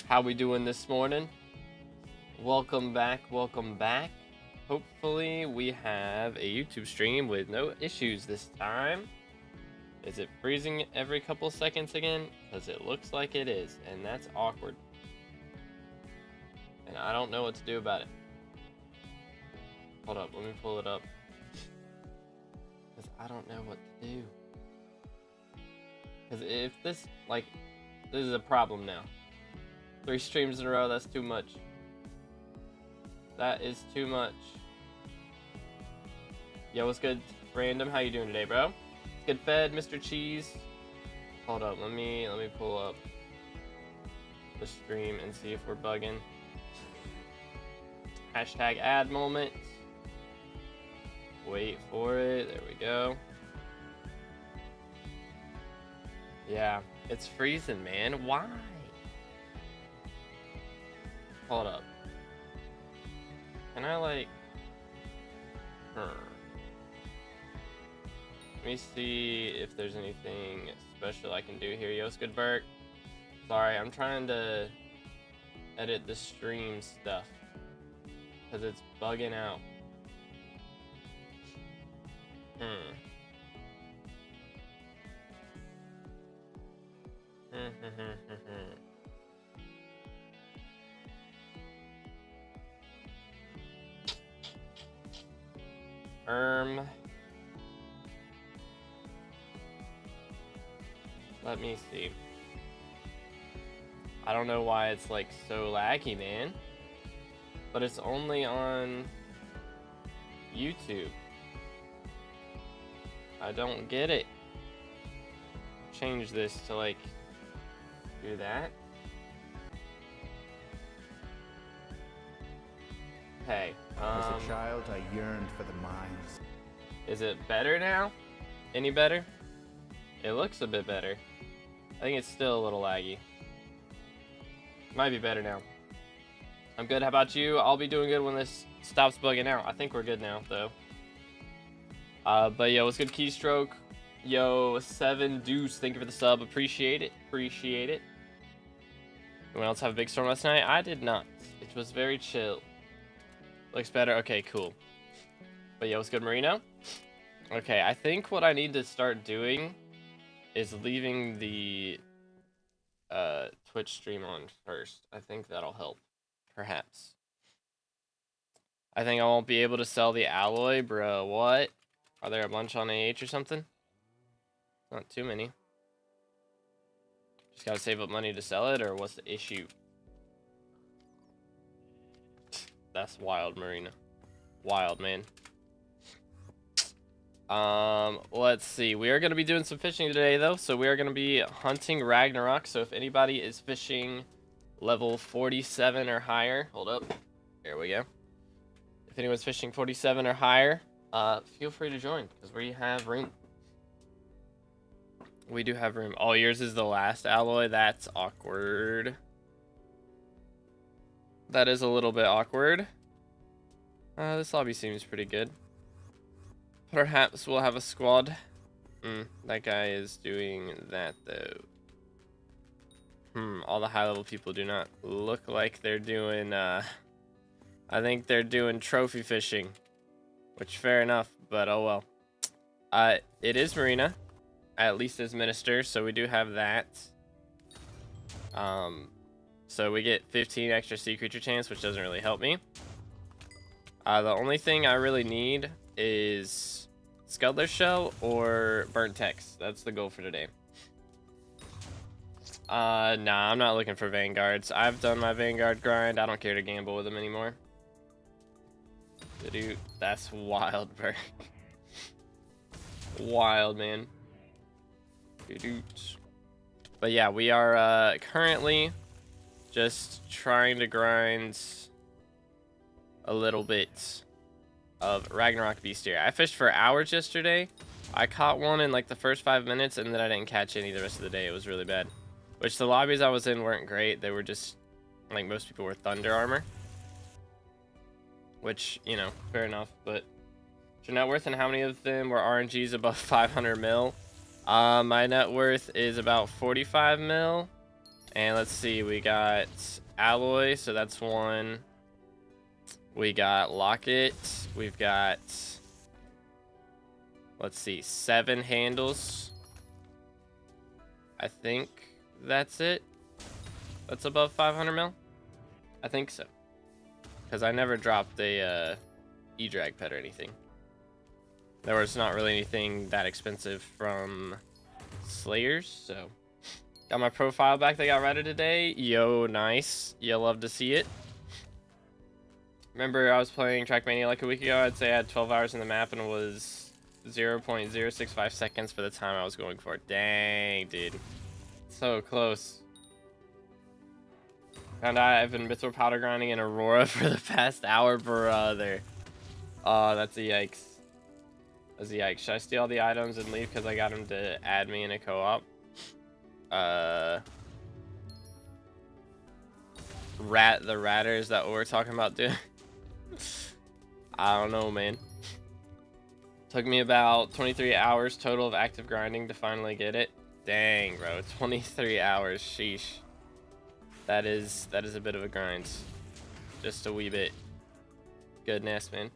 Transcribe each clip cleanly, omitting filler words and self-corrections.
How we doing this morning? Welcome back, welcome back. Hopefully we have a YouTube stream with no issues this time. Is it freezing every couple seconds again? Because it looks like it is, and that's awkward. And I don't know what to do about it. Hold up, let me pull it up. Because I don't know what to do. Because if this, like, this is a problem now. 3 streams in a row, that's too much. That is too much. Yo, what's good, Random? How you doing today, bro? Good fed, Mr. Cheese. Hold up, let me pull up the stream and see if we're bugging. Hashtag ad moment. Wait for it. There we go. Yeah, it's freezing, man. Why? Hold up. Can I, like... Let me see if there's anything special I can do here. Yo, it's good, Bert. Sorry, I'm trying to edit the stream stuff because it's bugging out. Let me see. I don't know why it's like so laggy, man. But it's only on YouTube. I don't get it. Change this to like do that. Hey, as a child, I yearned for the mines. Is it better now? Any better? It looks a bit better. I think it's still a little laggy. Might be better now. I'm good. How about you? I'll be doing good when this stops bugging out. I think we're good now, though. But yo, what's good, Keystroke? Yo, 7 Deuce. Thank you for the sub. Appreciate it. Appreciate it. Anyone else have a big storm last night? I did not. It was very chill. Looks better. Okay, cool. But yo, what's good, Marino? Okay, I think what I need to start doing is leaving the Twitch stream on first. I think that'll help, perhaps. I think I won't be able to sell the alloy, bro. What? Are there a bunch on AH or something? Not too many. Just gotta save up money to sell it, or what's the issue? That's wild, Marina. Wild, man. Let's see. We are going to be doing some fishing today, though. So we are going to be hunting Ragnarok. So if anybody is fishing level 47 or higher, hold up. There we go. If anyone's fishing 47 or higher, feel free to join because we have room. We do have room. Oh, yours is the last alloy. That's awkward. That is a little bit awkward. This lobby seems pretty good. Perhaps we'll have a squad. That guy is doing that, though. All the high-level people do not look like they're doing, I think they're doing trophy fishing. Which, fair enough, but oh well. It is Marina. At least as minister, so we do have that. So we get 15 extra sea creature chance, which doesn't really help me. The only thing I really need is Scuttler Shell or Burnt Text. That's the goal for today. Nah, I'm not looking for Vanguards. I've done my Vanguard grind. I don't care to gamble with them anymore. Dude, that's wild, bro. Wild, man. But yeah, we are currently just trying to grind a little bit of Ragnarok Bestiary. I fished for hours yesterday. I caught one in like the first 5 minutes, and then I didn't catch any the rest of the day. It was really bad. Which the lobbies I was in weren't great. They were just, like, most people were Thunder Armor. Which, you know, fair enough. But your net worth and how many of them were RNGs above 500 mil? My net worth is about 45 mil. And let's see, we got alloy, so that's 1. We got locket. We've got, let's see, 7 handles. I think that's it. That's above 500 mil. I think so. Because I never dropped a E-drag pet or anything. There was not really anything that expensive from Slayers, so. Got my profile back that got redded today. Yo, nice. You love to see it. Remember I was playing Trackmania like a week ago. I'd say I had 12 hours in the map and it was 0.065 seconds for the time I was going for. Dang, dude. So close. Found out I've been Mythril powder grinding in Aurora for the past hour, brother. Oh, that's a yikes. That's a yikes. Should I steal all the items and leave because I got him to add me in a co-op? The ratter, is that what we're talking about, dude? I don't know, man. Took me about 23 hours total of active grinding to finally get it. Dang, bro, 23 hours, sheesh. That is a bit of a grind. Just a wee bit. Goodness, man.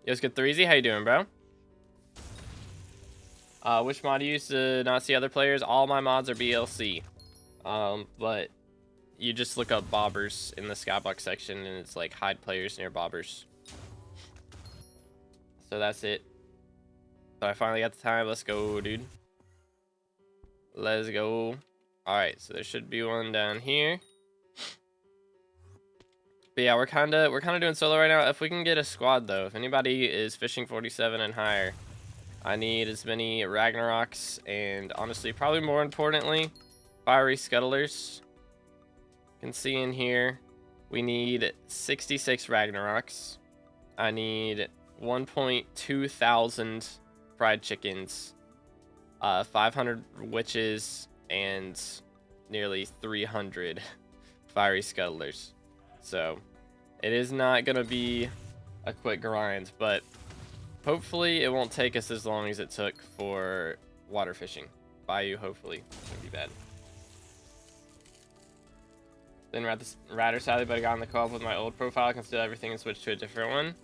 Yo, it's good 3Z, how you doing, bro? Which mod do you use to not see other players? All my mods are BLC. But you just look up bobbers in the SkyBlock section and it's like hide players near bobbers. So that's it. So I finally got the time. Let's go, dude. Let's go. Alright, so there should be one down here. But yeah, we're kinda doing solo right now. If we can get a squad though, if anybody is fishing 47 and higher, I need as many Ragnaroks and honestly, probably more importantly, fiery scuttlers. You can see in here, we need 66 Ragnaroks. I need 1.2 thousand fried chickens, 500 witches, and nearly 300 fiery scuttlers. So it is not gonna be a quick grind, but hopefully it won't take us as long as it took for water fishing. Bayou, hopefully, shouldn't be bad. Then rather sadly, but I got on the co-op with my old profile. I can steal everything and switch to a different one.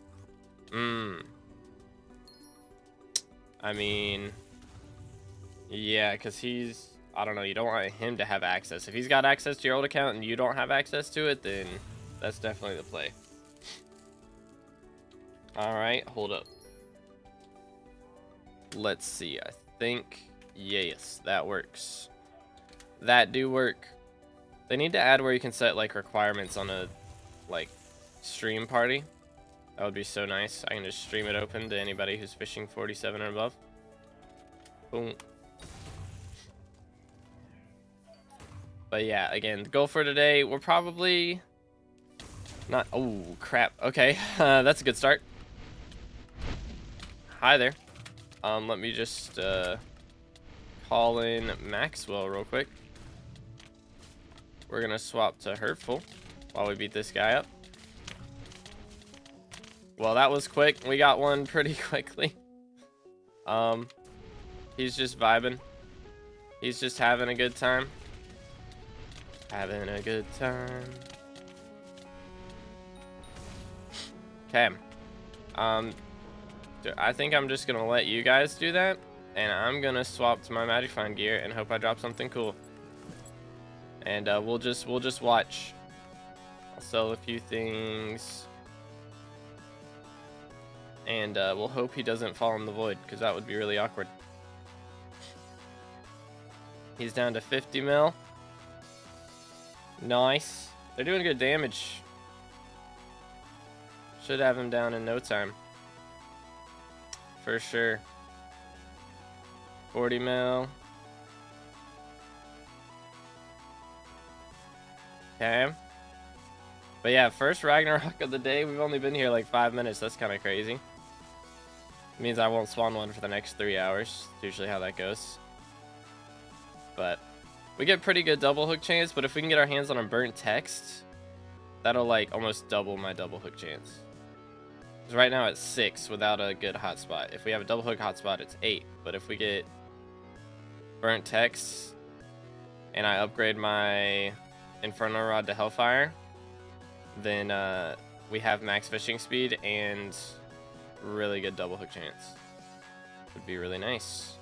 I mean, yeah, because he's, I don't know, you don't want him to have access. If he's got access to your old account and you don't have access to it, then that's definitely the play. Alright, hold up. Let's see, I think, yes, that works. That do work. They need to add where you can set, like, requirements on a, like, stream party. That would be so nice. I can just stream it open to anybody who's fishing 47 and above. Boom. But yeah, again, the goal for today, we're probably not, oh, crap. Okay, that's a good start. Hi there. Let me just call in Maxwell real quick. We're gonna swap to Hurtful while we beat this guy up. Well, that was quick. We got one pretty quickly. He's just vibing. He's just having a good time. Having a good time. Okay. I think I'm just gonna let you guys do that, and I'm gonna swap to my Magic Find gear and hope I drop something cool. And we'll just watch. I'll sell a few things, and we'll hope he doesn't fall in the void, because that would be really awkward. He's down to 50 mil. Nice. They're doing good damage. Should have him down in no time. For sure. 40 mil. Okay. But yeah, first Ragnarok of the day. We've only been here like 5 minutes. That's kind of crazy. It means I won't spawn one for the next 3 hours. It's usually how that goes. But we get pretty good double hook chance. But if we can get our hands on a burnt text, that'll like almost double my double hook chance. Because right now it's 6 without a good hotspot. If we have a double hook hotspot, it's 8. But if we get burnt text, and I upgrade my Inferno Rod to Hellfire, then we have max fishing speed and really good double hook chance. Would be really nice.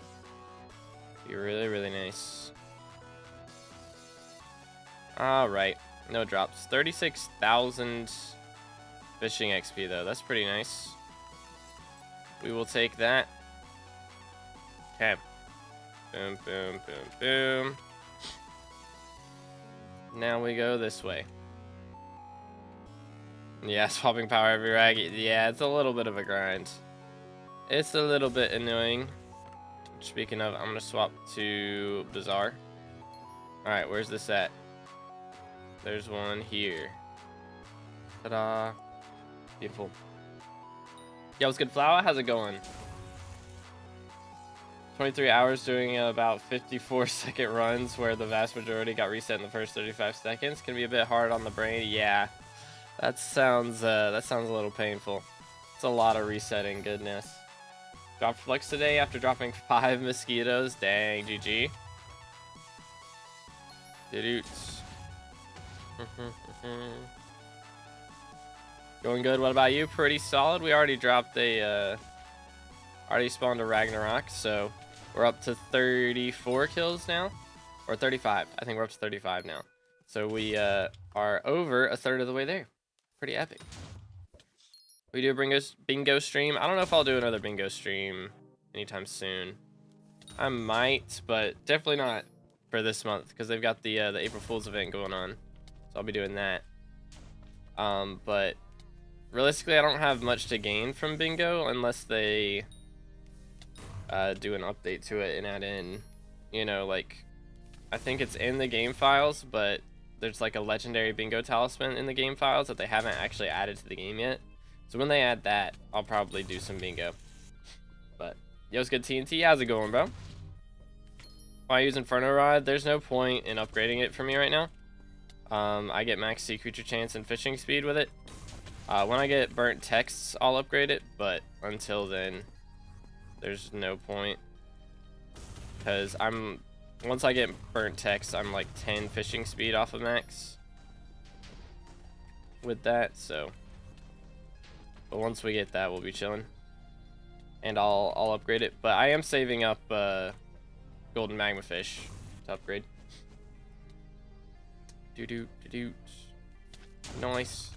Be really, really nice. Alright, no drops. 36,000 fishing XP though, that's pretty nice. We will take that. Okay. Boom, boom, boom, boom. Now we go this way. Yeah, swapping power every rag. Yeah, it's a little bit of a grind. It's a little bit annoying. Speaking of, I'm gonna swap to Bazaar. Alright, where's this at? There's one here. Ta-da. Beautiful. Yo, what's good, Flower? How's it going? 23 hours doing about 54-second runs where the vast majority got reset in the first 35 seconds. Can be a bit hard on the brain. Yeah, that sounds a little painful. It's a lot of resetting. Goodness. Dropped Flux today after dropping 5 mosquitoes. Dang, GG. Didoots. Going good. What about you? Pretty solid. We already dropped a already spawned a Ragnarok, so we're up to 34 kills now, or 35. I think we're up to 35 now. So we are over a third of the way there. Pretty epic. We do a bingo stream. I don't know if I'll do another bingo stream anytime soon. I might, but definitely not for this month because they've got the April Fool's event going on. So I'll be doing that. But realistically, I don't have much to gain from bingo unless they do an update to it and add in, you know, like, I think it's in the game files, but there's like a legendary bingo talisman in the game files that they haven't actually added to the game yet. So when they add that, I'll probably do some bingo. But yo, it's good, TNT. How's it going, bro? Why use Inferno Rod? There's no point in upgrading it for me right now. I get max sea creature chance and fishing speed with it. When I get burnt texts, I'll upgrade it, but until then, there's no point. Because once I get burnt text, I'm like 10 fishing speed off of max with that, so. But once we get that, we'll be chilling. And I'll upgrade it. But I am saving up golden magma fish to upgrade. Doo-doo-doo-doo. Nice.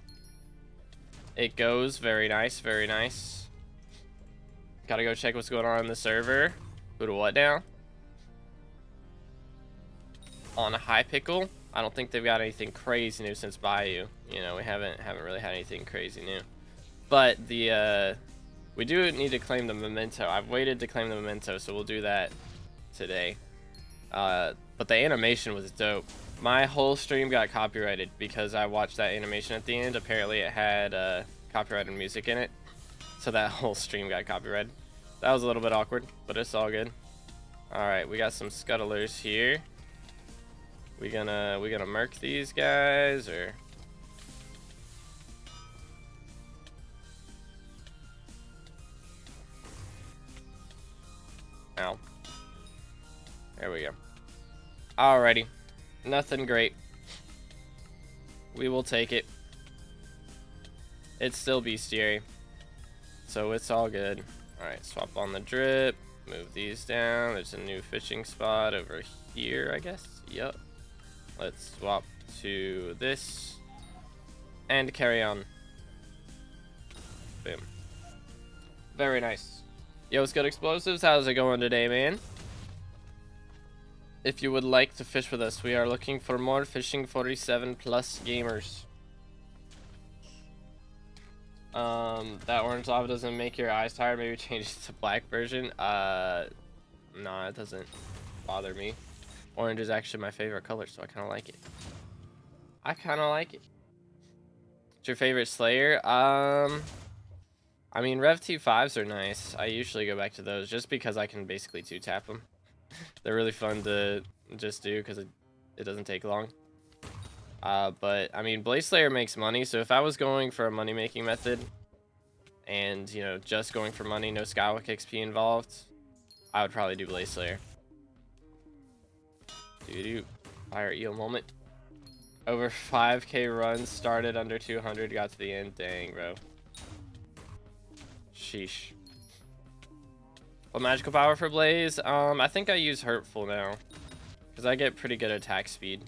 It goes. Very nice, very nice. Gotta go check what's going on in the server. Go to what now? On Hypixel. I don't think they've got anything crazy new since Bayou. You know, we haven't really had anything crazy new. But we do need to claim the memento. I've waited to claim the memento, so we'll do that today. But the animation was dope. My whole stream got copyrighted because I watched that animation at the end. Apparently it had copyrighted music in it. So that whole stream got copyrighted. That was a little bit awkward, but it's all good. Alright, we got some scuttlers here. We gonna murk these guys, or... Ow. There we go. Alrighty. Nothing great. We will take it. It's still bestiary, so it's all good. Alright, swap on the drip. Move these down. There's a new fishing spot over here, I guess. Yup. Let's swap to this. And carry on. Boom. Very nice. Yo, what's good, Explosives? How's it going today, man? If you would like to fish with us, we are looking for more Fishing 47 plus gamers. That orange lava doesn't make your eyes tired. Maybe change it to black version. Nah, it doesn't bother me. Orange is actually my favorite color, so I kind of like it. What's your favorite Slayer? I mean, Rev T5s are nice. I usually go back to those just because I can basically 2-tap them. They're really fun to just do because it doesn't take long. But, I mean, Blaze Slayer makes money, so if I was going for a money-making method and, you know, just going for money, no Skywalk XP involved, I would probably do Blaze Slayer. Doo-doo. Fire eel moment. Over 5k runs, started under 200, got to the end. Dang, bro. Sheesh. What magical power for Blaze? I think I use Hurtful now, because I get pretty good attack speed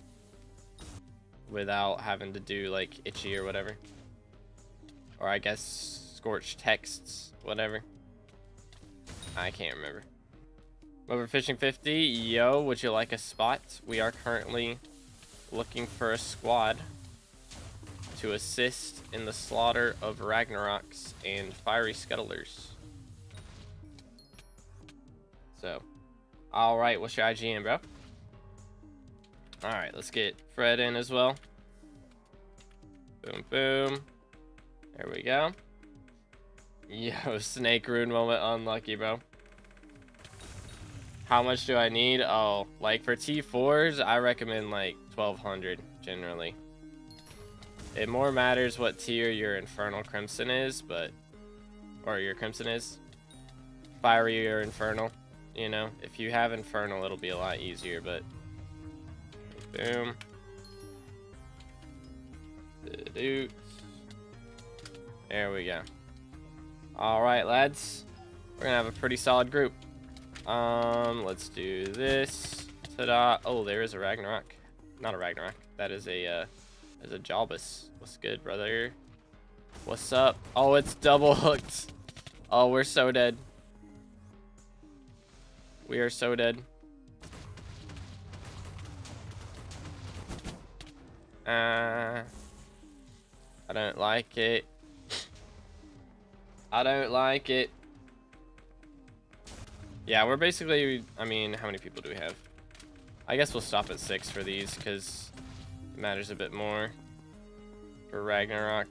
without having to do like Itchy or whatever. Or I guess Scorched Texts, whatever. I can't remember. Overfishing 50. Yo, would you like a spot? We are currently looking for a squad to assist in the slaughter of Ragnaroks and Fiery Scuttlers. So, alright, what's your IGN, bro? Alright, let's get Fred in as well. Boom, boom. There we go. Yo, Snake Rune moment unlucky, bro. How much do I need? Oh, like for T4s, I recommend like 1200 generally. It more matters what tier your Infernal Crimson is, but... Or your Crimson is. Fiery or Infernal. You know, if you have Infernal, it'll be a lot easier, but... Boom. There we go. Alright, lads. We're gonna have a pretty solid group. Let's do this. Ta-da. Oh, there is a Ragnarok. Not a Ragnarok. That is a Jobus. What's good, brother? What's up? Oh, it's double hooked. Oh, we're so dead. We are so dead. I don't like it. I don't like it. Yeah, we're basically, I mean, how many people do we have? I guess we'll stop at 6 for these because it matters a bit more for Ragnarok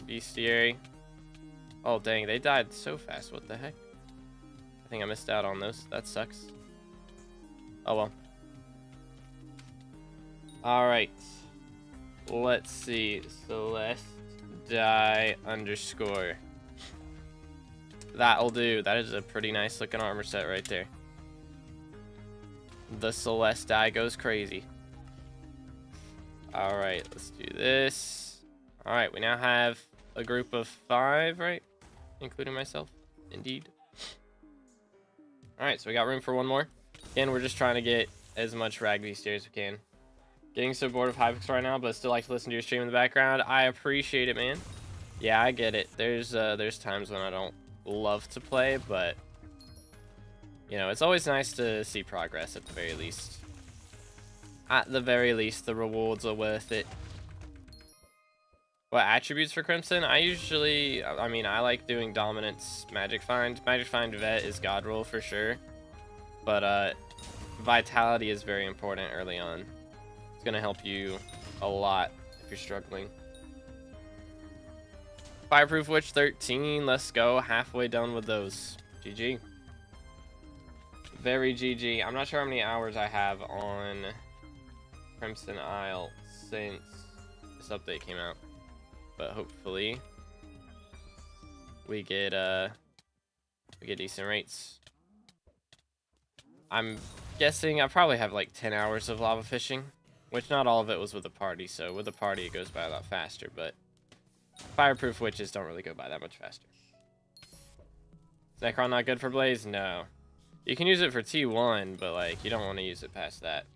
Bestiary. Oh, dang, they died so fast. What the heck? I think I missed out on those. That sucks. Oh, well. Alright. Let's see. Celeste die underscore. That'll do. That is a pretty nice looking armor set right there. The Celeste die goes crazy. Alright, let's do this. Alright, we now have a group of 5, right? Including myself. Indeed. Alright, so we got room for one more. Again, we're just trying to get as much Rag Bestiary as we can. Getting so bored of Hypixel right now, but still like to listen to your stream in the background. I appreciate it, man. Yeah, I get it. There's times when I don't love to play, but you know, it's always nice to see progress at the very least. At the very least, the rewards are worth it. What attributes for Crimson? I like doing Dominance, Magic Find. Magic Find Vet is God Roll for sure, but Vitality is very important early on. It's gonna help you a lot if you're struggling. Fireproof Witch 13, let's go. Halfway done with those. GG. Very GG. I'm not sure how many hours I have on Crimson Isle since this update came out, but hopefully we get decent rates. I'm guessing I probably have like 10 hours of lava fishing, which not all of it was with the party, so with the party it goes by a lot faster, but Fireproof Witches don't really go by that much faster. Is Necron not good for Blaze? No. You can use it for T1, but like you don't want to use it past that.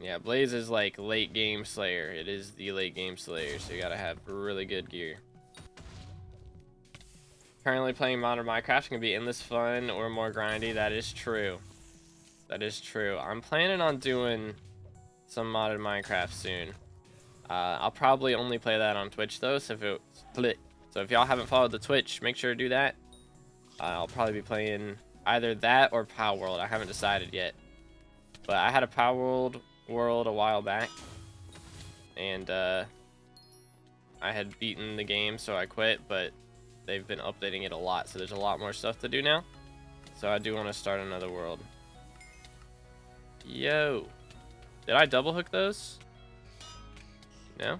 Yeah, Blaze is like late game Slayer. It is the late game Slayer, so you gotta have really good gear. Currently playing modern Minecraft can be endless fun or more grindy. That is true. That is true. I'm planning on doing some modded Minecraft soon. I'll probably only play that on Twitch though, so if y'all haven't followed the Twitch, make sure to do that. I'll probably be playing either that or Pow World. I haven't decided yet, but I had a Pow World a while back, and I had beaten the game, so I quit. But they've been updating it a lot, so there's a lot more stuff to do now. So I do want to start another world. Yo. Did I double hook those? No?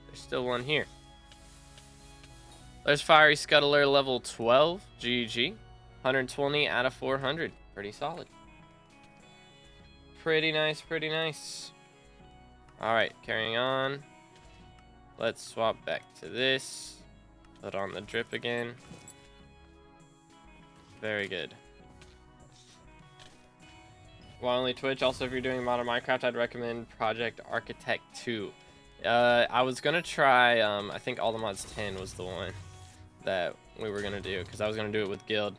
There's still one here. There's Fiery Scuttler level 12. GG. 120 out of 400. Pretty solid. Pretty nice, pretty nice. Alright, carrying on. Let's swap back to this. Put on the drip again. Very good. Why only Twitch? Also, if you're doing modern Minecraft, I'd recommend Project Architect 2. I was gonna try, I think All the Mods 10 was the one that we were gonna do, because I was gonna do it with Guild.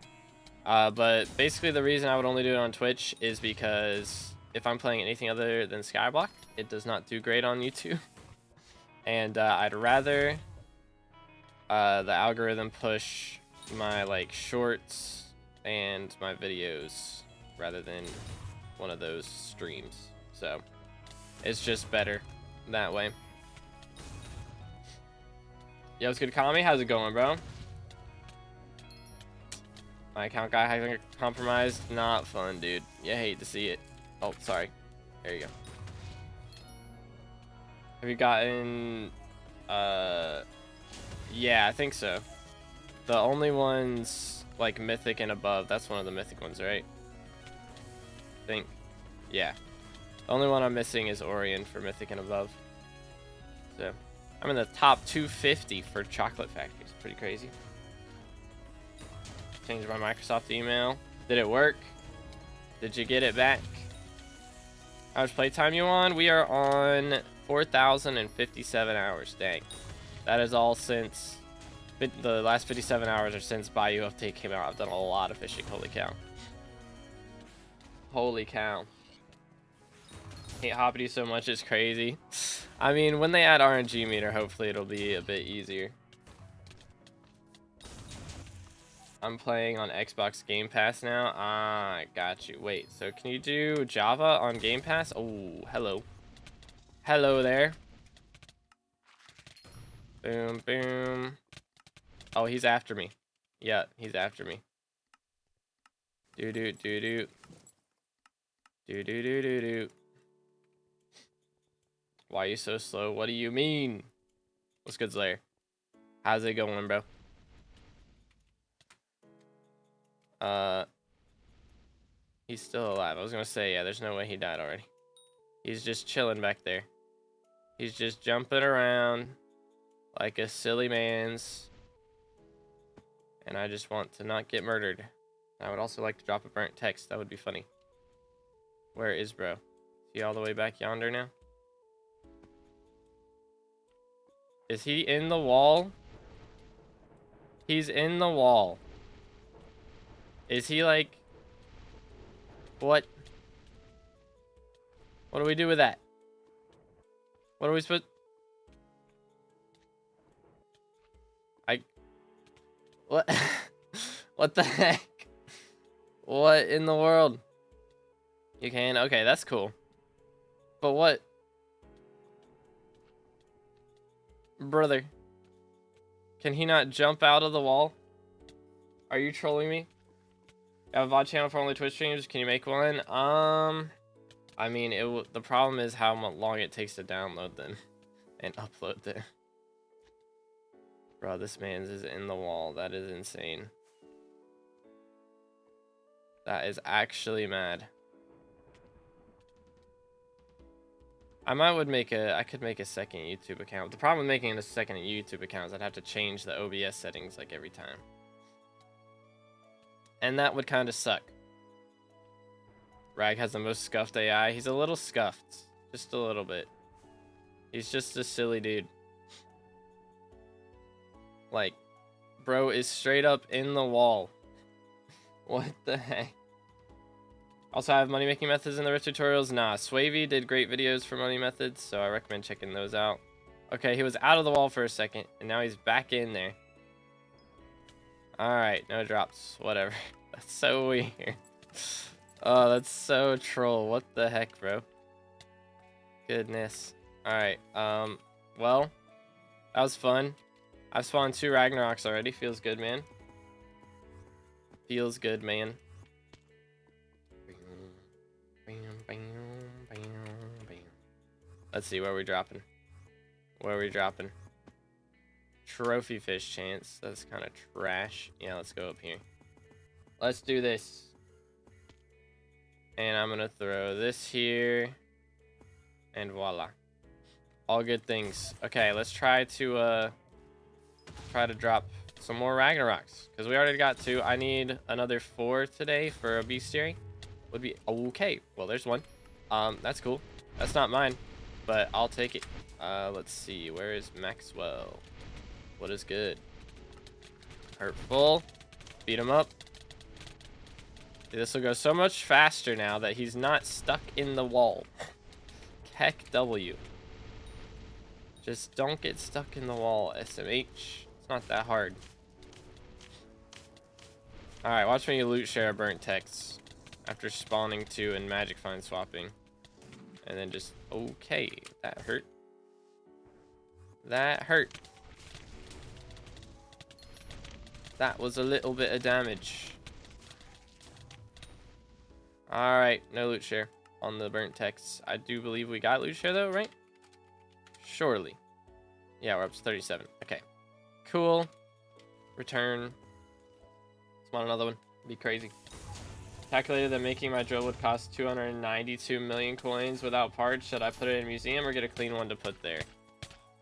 But basically the reason I would only do it on Twitch is because if I'm playing anything other than SkyBlock, it does not do great on YouTube. And I'd rather the algorithm push my like shorts and my videos rather than one of those streams. So it's just better that way. Yo, it's good, Kami. How's it going, bro? My account guy having compromised. Not fun, dude. You hate to see it. Oh, sorry. There you go. Have you gotten... Yeah, I think so. The only ones, like, mythic and above. That's one of the mythic ones, right? I think. Yeah. The only one I'm missing is Orion for mythic and above. So, I'm in the top 250 for Chocolate Factories. Pretty crazy. Changed my Microsoft email. Did it work? Did you get it back? How much playtime you on? We are on 4,057 hours. Dang. That is all since... The last 57 hours are since Bayou Update came out. I've done a lot of fishing. Holy cow. Holy cow. Hate Hoppity so much, it's crazy. I mean, when they add RNG meter, hopefully it'll be a bit easier. I'm playing on Xbox Game Pass now. Ah, I got you. Wait, so can you do Java on Game Pass? Oh, hello. Hello there. Boom, boom. Oh, he's after me. Yeah, he's after me. Do-do-do-do. Do-do-do-do-do. Why are you so slow? What do you mean? What's good, Slayer? How's it going, bro? He's still alive. I was gonna say, yeah, there's no way he died already. He's just chilling back there. He's just jumping around like a silly man's. And I just want to not get murdered. I would also like to drop a burnt text. That would be funny. Where is bro? Is he all the way back yonder now? Is he in the wall? He's in the wall. Is he like... What? What do we do with that? What are we supposed... What? What the heck? What in the world? You can? Okay, that's cool. But what? Brother. Can he not jump out of the wall? Are you trolling me? You have a VOD channel for only Twitch streams? Can you make one? I mean, the problem is how long it takes to download them and upload them. Bro, this man's is in the wall. That is insane. That is actually mad. I could make a second YouTube account. The problem with making a second YouTube account is I'd have to change the OBS settings like every time. And that would kind of suck. Rag has the most scuffed AI. He's a little scuffed. Just a little bit. He's just a silly dude. Like, bro is straight up in the wall. What the heck? Also, I have money making methods in the Rift tutorials. Nah, Swavey did great videos for money methods, so I recommend checking those out. Okay, he was out of the wall for a second, and now he's back in there. Alright, no drops. Whatever. That's so weird. Oh, that's so troll. What the heck, bro? Goodness. Alright, well, that was fun. I've spawned 2 Ragnaroks already. Feels good, man. Feels good, man. Let's see, where are we dropping? Where are we dropping? Trophy fish chance. That's kind of trash. Yeah, let's go up here. Let's do this. And I'm gonna throw this here. And voila. All good things. Okay, let's try to drop some more Ragnaroks. Because we already got 2. I need another 4 today for a bestiary. Would be okay. Well, there's 1. That's cool. That's not mine, but I'll take it. Let's see. Where is Maxwell? What is good? Hurtful. Beat him up. This will go so much faster now that he's not stuck in the wall. Heck W. Just don't get stuck in the wall, SMH. It's not that hard. Alright, watch me loot share a burnt text after spawning 2 and magic find swapping. And then just, okay, that hurt. That hurt. That was a little bit of damage. Alright, no loot share on the burnt texts. I do believe we got loot share though, right? Surely. Yeah, we're up to 37. Okay. Cool. Return. Want another one? Be crazy. Calculated that making my drill would cost 292 million coins without parts. Should I put it in a museum or get a clean one to put there?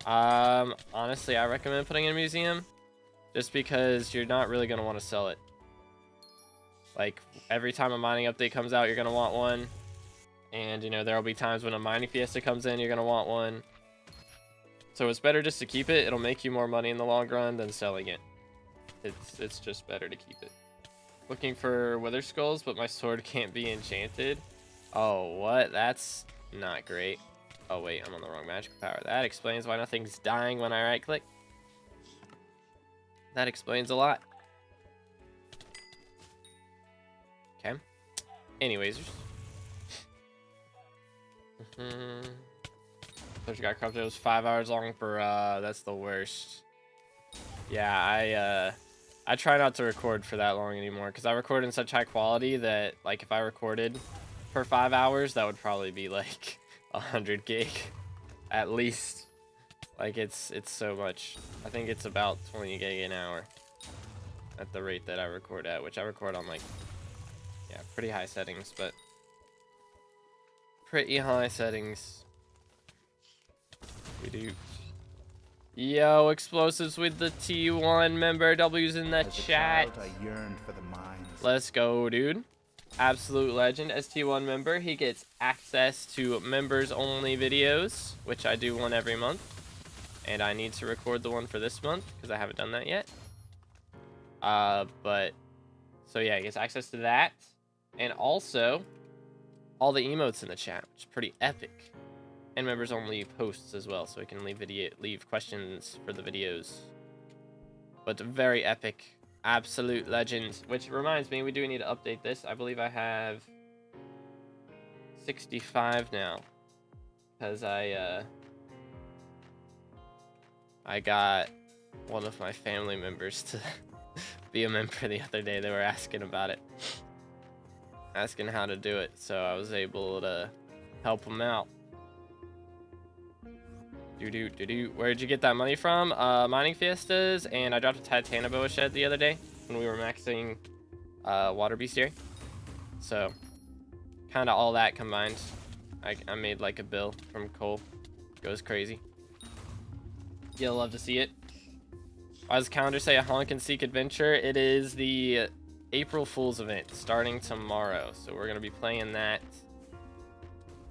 Honestly, I recommend putting it in a museum. Just because you're not really going to want to sell it. Like, every time a mining update comes out, you're going to want one. And, you know, there will be times when a mining fiesta comes in, you're going to want one. So it's better just to keep it. It'll make you more money in the long run than selling it. It's just better to keep it. Looking for wither skulls, but my sword can't be enchanted. Oh, what? That's not great. Oh, wait, I'm on the wrong magical power. That explains why nothing's dying when I right-click. That explains a lot. Okay. Anyways. Which got corrupted. It was 5 hours long for, that's the worst. Yeah, I try not to record for that long anymore because I record in such high quality that, like, if I recorded for 5 hours, that would probably be like 100 gig at least. Like, it's so much. I think it's about 20 gig an hour at the rate that I record at, which I record on, like, yeah, pretty high settings, but pretty high settings. We do. Yo, explosives with the T1 member. W's in the As a chat. child, I yearned for the mines. Let's go, dude. Absolute legend. As T1 member, he gets access to members only videos, which I do one every month. And I need to record the one for this month because I haven't done that yet. But so yeah, he gets access to that. And also all the emotes in the chat, which is pretty epic. And members only posts as well, so we can leave questions for the videos. But very epic, absolute legend. Which reminds me, we do need to update this. I believe I have 65 now, because I got one of my family members to be a member the other day. They were asking about it, asking how to do it, so I was able to help them out. Where'd you get that money from? Mining fiestas, and I dropped a Titanoboa shed the other day when we were maxing water bestiary. So kind of all that combined. I made like a bill from coal. Goes crazy. You'll love to see it. Why does the calendar say a honk and seek adventure? It is the April Fool's event starting tomorrow, so we're gonna be playing that.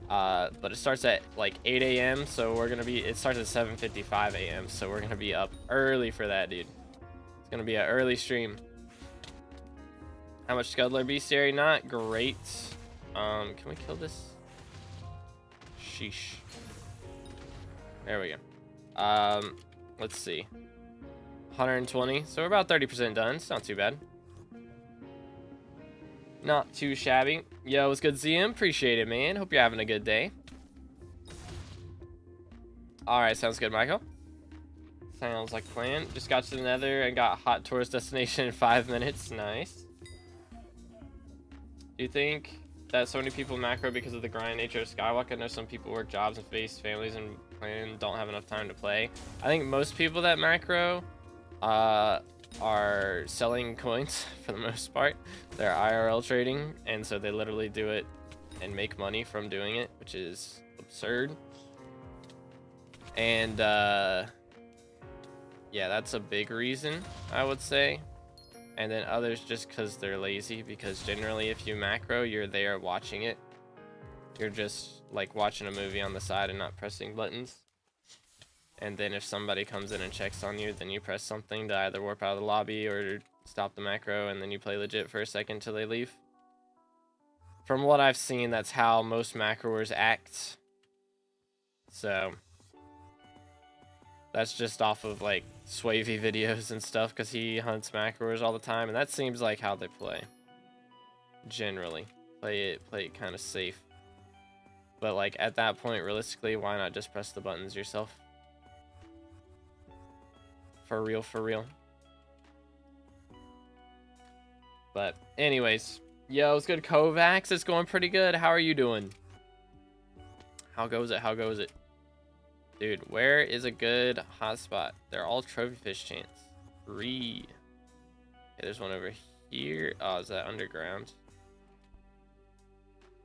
But it starts at like 8 a.m. so it starts at 7:55 a.m. so we're gonna be up early for that, dude. It's gonna be an early stream. How much Scuddler bestiary? Not great. Can we kill this? Sheesh. There we go. Let's see. 120, so we're about 30% done. It's not too bad. Not too shabby. Yo, what's good, ZM? Appreciate it, man. Hope you're having a good day. Alright, sounds good, Michael. Sounds like a plan. Just got to the Nether and got hot tourist destination in 5 minutes. Nice. Do you think that so many people macro because of the grind nature of SkyBlock? I know some people work jobs and face families and don't have enough time to play. I think most people that macro are selling coins for the most part. They're IRL trading, and so they literally do it and make money from doing it, which is absurd. And yeah, that's a big reason, I would say. And then others just because they're lazy, because generally if you macro, you're there watching it. You're just like watching a movie on the side and not pressing buttons. And then if somebody comes in and checks on you, then you press something to either warp out of the lobby or stop the macro, and then you play legit for a second till they leave. From what I've seen, that's how most macroers act. So that's just off of like Swavey videos and stuff, because he hunts macroers all the time, and that seems like how they play. Generally, play it kind of safe. But like at that point, realistically, why not just press the buttons yourself? For real, for real. But anyways, yo, it's good. Kovacs, it's going pretty good. How are you doing? How goes it? How goes it? Dude, where is a good hotspot? They're all trophy fish chance. Okay, there's one over here. Oh, is that underground?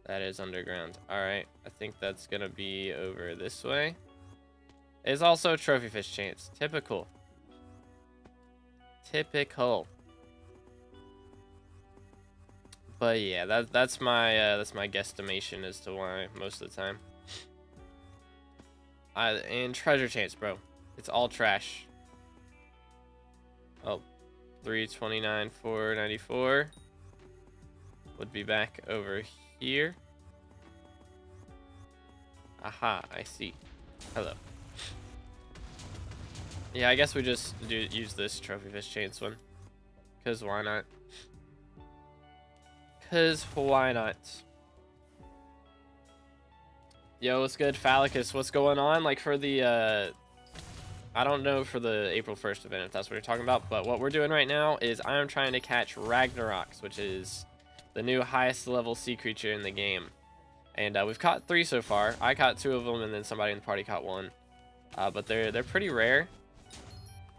That is underground. Alright, I think that's gonna be over this way. It's also trophy fish chance. Typical. Typical. But yeah, that's my guesstimation as to why most of the time. And treasure chance, bro. It's all trash. Oh, 329, 494 would be back over here. Aha, I see. Hello. Yeah, I guess we just use this trophy fish chance one. Cause why not? Cause why not? Yo, what's good, Phallicus? What's going on? Like for the I don't know for the April 1st event if that's what you're talking about, but what we're doing right now is I am trying to catch Ragnaroks, which is the new highest level sea creature in the game. And we've caught 3 so far. I caught 2 of them, and then somebody in the party caught 1. But they're pretty rare,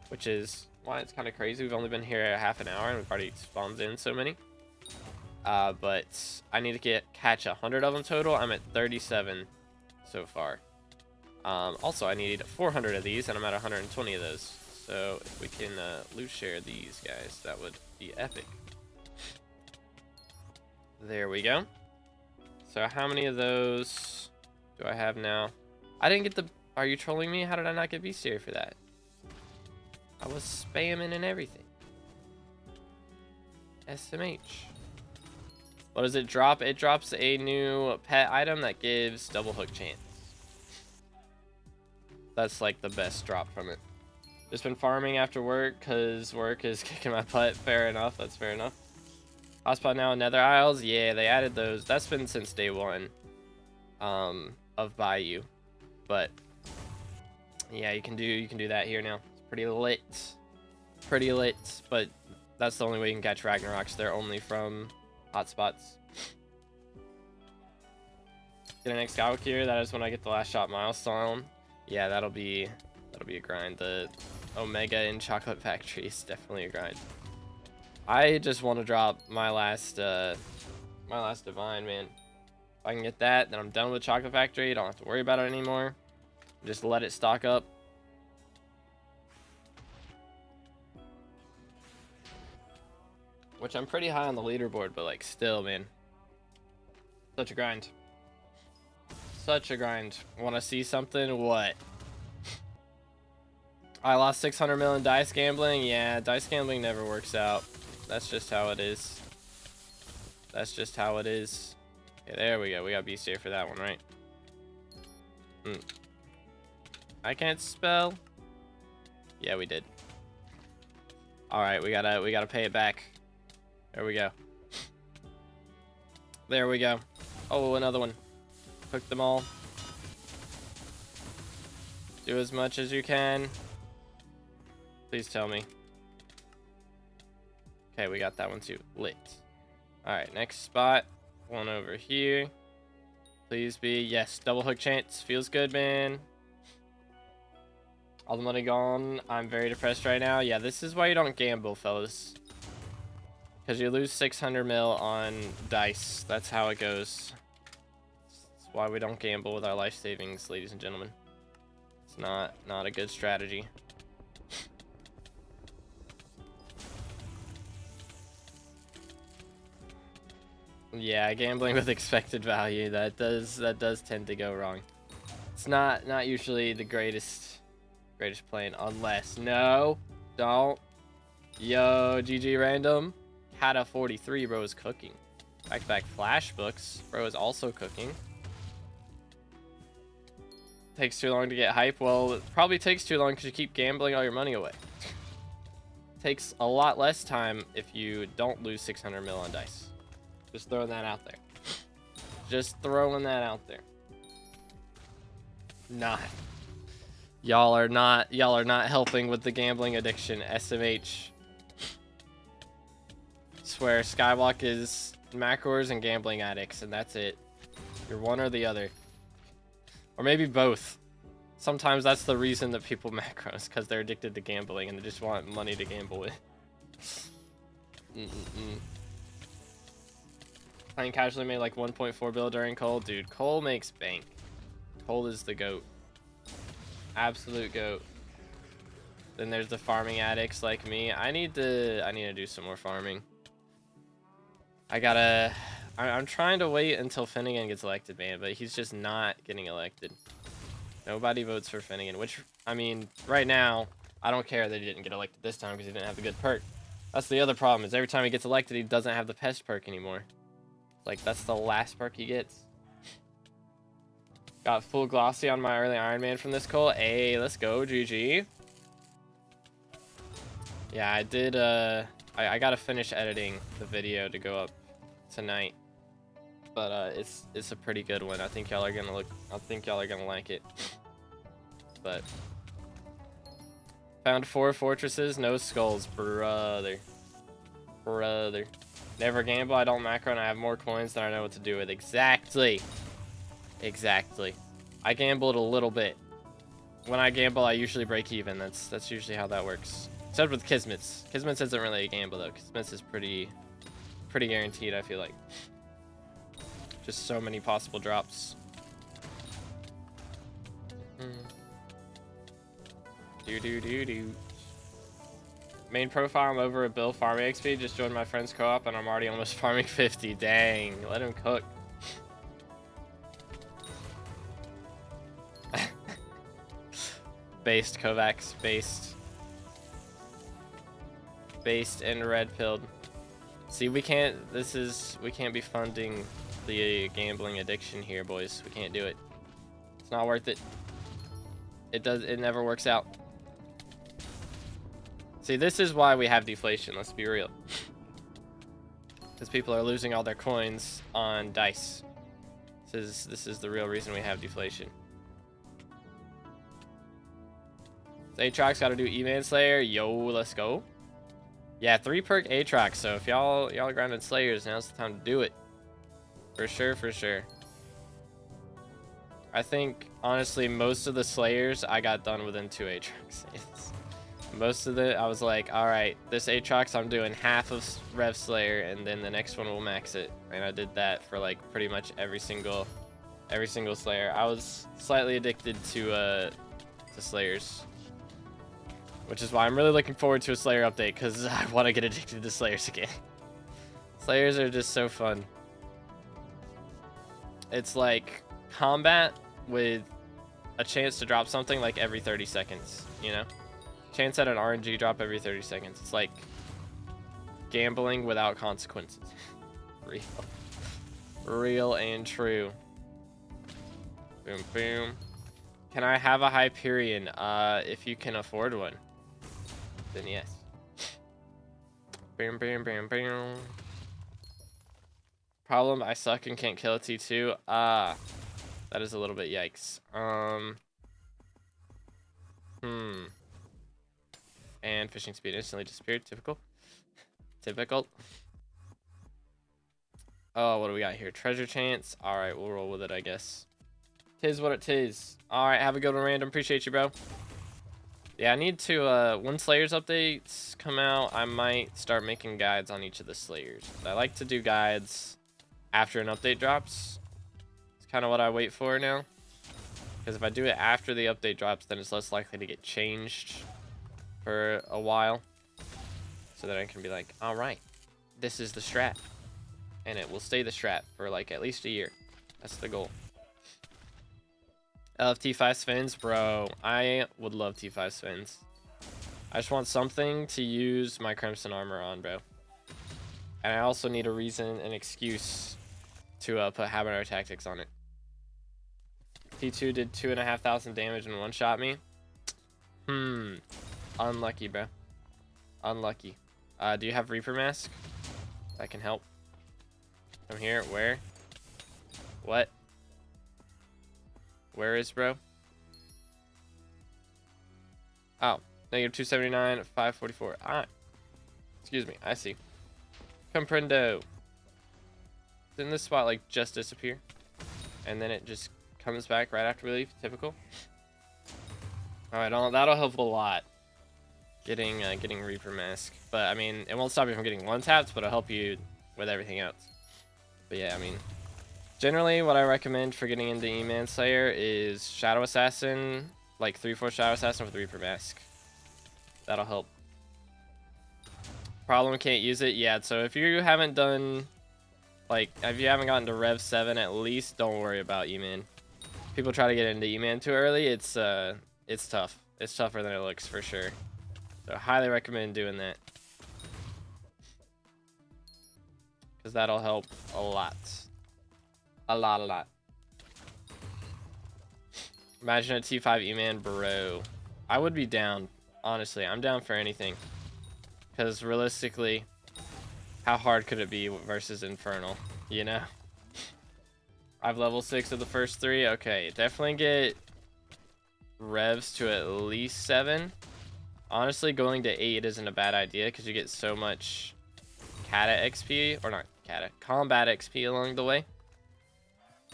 which is why it's kind of crazy. We've only been here a half an hour, and we've already spawned in so many. But I need to catch 100 of them total. I'm at 37 so far. Also, I need 400 of these, and I'm at 120 of those. So if we can loot share these guys, that would be epic. There we go. So how many of those do I have now? I didn't get the... Are you trolling me? How did I not get bestiary for that? I was spamming and everything. SMH. What does it drop? It drops a new pet item that gives double hook chance. That's like the best drop from it. Just been farming after work because work is kicking my butt. Fair enough. That's fair enough. Hotspot now in Nether Isles. Yeah, they added those. That's been since day 1 of Bayou. But yeah, you can do that here now. It's pretty lit. Pretty lit. But that's the only way you can catch Ragnaroks. They're only from hotspots. Get an Skywalk here. That is when I get the last shot milestone. Yeah, that'll be a grind. The Omega in Chocolate Factory is definitely a grind. I just want to drop my last divine, man. If I can get that, then I'm done with Chocolate Factory. Don't have to worry about it anymore. Just let it stock up. Which I'm pretty high on the leaderboard, but like still, man. Such a grind. Such a grind. Want to see something? What? I lost 600 mil in dice gambling. Yeah, dice gambling never works out. That's just how it is. That's just how it is. Okay, there we go. We got bestiary for that one, right? I can't spell. Yeah, we did. All right, we gotta pay it back. There we go. There we go. Oh, another one. Cook them all. Do as much as you can. Please tell me. Okay, we got that one too. Lit. Alright, next spot. One over here. Please be. Yes, double hook chance. Feels good, man. All the money gone. I'm very depressed right now. Yeah, this is why you don't gamble, fellas. Because you lose 600 mil on dice. That's how it goes. why we don't gamble with our life savings, ladies and gentlemen. It's not a good strategy. Yeah, gambling with expected value, that does tend to go wrong. It's not usually the greatest play, unless no, don't. Yo, GG random. Had a 43, bro, is cooking. Back-to-back flash books, bro, is also cooking. Takes too long to get hype. Well, it probably takes too long because you keep gambling all your money away. Takes a lot less time if you don't lose 600 mil on dice. Just throwing that out there. Just throwing that out there. Not. Y'all are not helping with the gambling addiction. SMH. Swear, SkyBlock is macros and gambling addicts, and that's it. You're one or the other. Or maybe both. Sometimes that's the reason that people macros, because they're addicted to gambling and they just want money to gamble with. Playing casually made like 1.4 bill during Cole. Dude, Cole makes bank. Cole is the GOAT. Absolute GOAT. Then there's the farming addicts like me. I need to do some more farming. I'm trying to wait until Finnegan gets elected, man, but he's just not getting elected. Nobody votes for Finnegan, which, I mean, right now, I don't care that he didn't get elected this time because he didn't have the good perk. That's the other problem, is every time he gets elected, he doesn't have the pest perk anymore. Like, that's the last perk he gets. Got full glossy on my early Iron Man from this Cole. Hey, let's go, GG. Yeah, I did, I gotta finish editing the video to go up tonight. But it's a pretty good one. I think y'all are gonna like it. But found 4 fortresses, no skulls, brother. Never gamble, I don't macro, and I have more coins than I know what to do with. Exactly. I gambled a little bit. When I gamble, I usually break even. That's usually how that works. Except with Kismets. Kismets isn't really a gamble though. Kismets is pretty guaranteed, I feel like. Just so many possible drops. Do. Main profile, I'm over a bill farming XP. Just joined my friend's co-op and I'm already almost farming 50. Dang, let him cook. Based, Kovacs, based and red pilled. See, we can't be funding the gambling addiction here, boys. We can't do it. It's not worth it. It never works out. See, this is why we have deflation, let's be real. Because people are losing all their coins on dice. This is the real reason we have deflation. So Aatrox gotta do E-Man Slayer. Yo, let's go. Yeah, 3 perk Aatrox, so if y'all grinded Slayers, now's the time to do it. For sure. I think, honestly, most of the Slayers I got done within 2 Aatrox. Most of I was like, alright, this Aatrox I'm doing half of Rev Slayer, and then the next one will max it. And I did that for like pretty much every single Slayer. I was slightly addicted to Slayers. Which is why I'm really looking forward to a Slayer update, because I want to get addicted to Slayers again. Slayers are just so fun. It's like combat with a chance to drop something like every 30 seconds, you know? Chance at an RNG drop every 30 seconds. It's like gambling without consequences. Real and true. Boom, boom. Can I have a Hyperion? If you can afford one. Then yes. Bam. Problem, I suck and can't kill a T2. That is a little bit yikes. And fishing speed instantly disappeared. Typical. Oh, what do we got here? Treasure chance. Alright, we'll roll with it, I guess. Tis what it tis. Alright, have a good one, Random. Appreciate you, bro. Yeah, I need to, when Slayers updates come out, I might start making guides on each of the Slayers. I like to do guides after an update drops. kind of what I wait for now. Because if I do it after the update drops, then it's less likely to get changed for a while. So that I can be like, all right, this is the strat. And it will stay the strat for like at least a year. That's the goal. LFT5 spins, bro. I would love T5 spins. I just want something to use my Crimson Armor on, bro. And I also need a reason, an excuse to put Habitar Tactics on it. T2 did 2,500 damage and one-shot me. Unlucky, bro. Unlucky. Do you have Reaper Mask? That can help. Come here. Where? What? Where is, bro? Oh. Negative 279, 544. Ah. Excuse me. I see. Comprendo. Didn't this spot, like, just disappear? And then it just comes back right after we leave? Typical. Alright, that'll help a lot. Getting Reaper Mask. But, I mean, it won't stop you from getting one-taps, but it'll help you with everything else. But, yeah, I mean... Generally, what I recommend for getting into E-Man Slayer is Shadow Assassin, like 3/4 Shadow Assassin with Reaper Mask. That'll help. Problem, can't use it yet. So if you haven't done, like, if you haven't gotten to Rev 7 at least, don't worry about E-Man. People try to get into E-Man too early. It's tough. It's tougher than it looks for sure. So I highly recommend doing that. Because that'll help a lot. A lot. Imagine a T5 E-Man, bro. I would be down. Honestly, I'm down for anything. Because realistically, how hard could it be versus Infernal? You know? I've level 6 of the first 3. Okay, definitely get revs to at least 7. Honestly, going to 8 isn't a bad idea because you get so much Kata XP, or not Kata, combat XP along the way.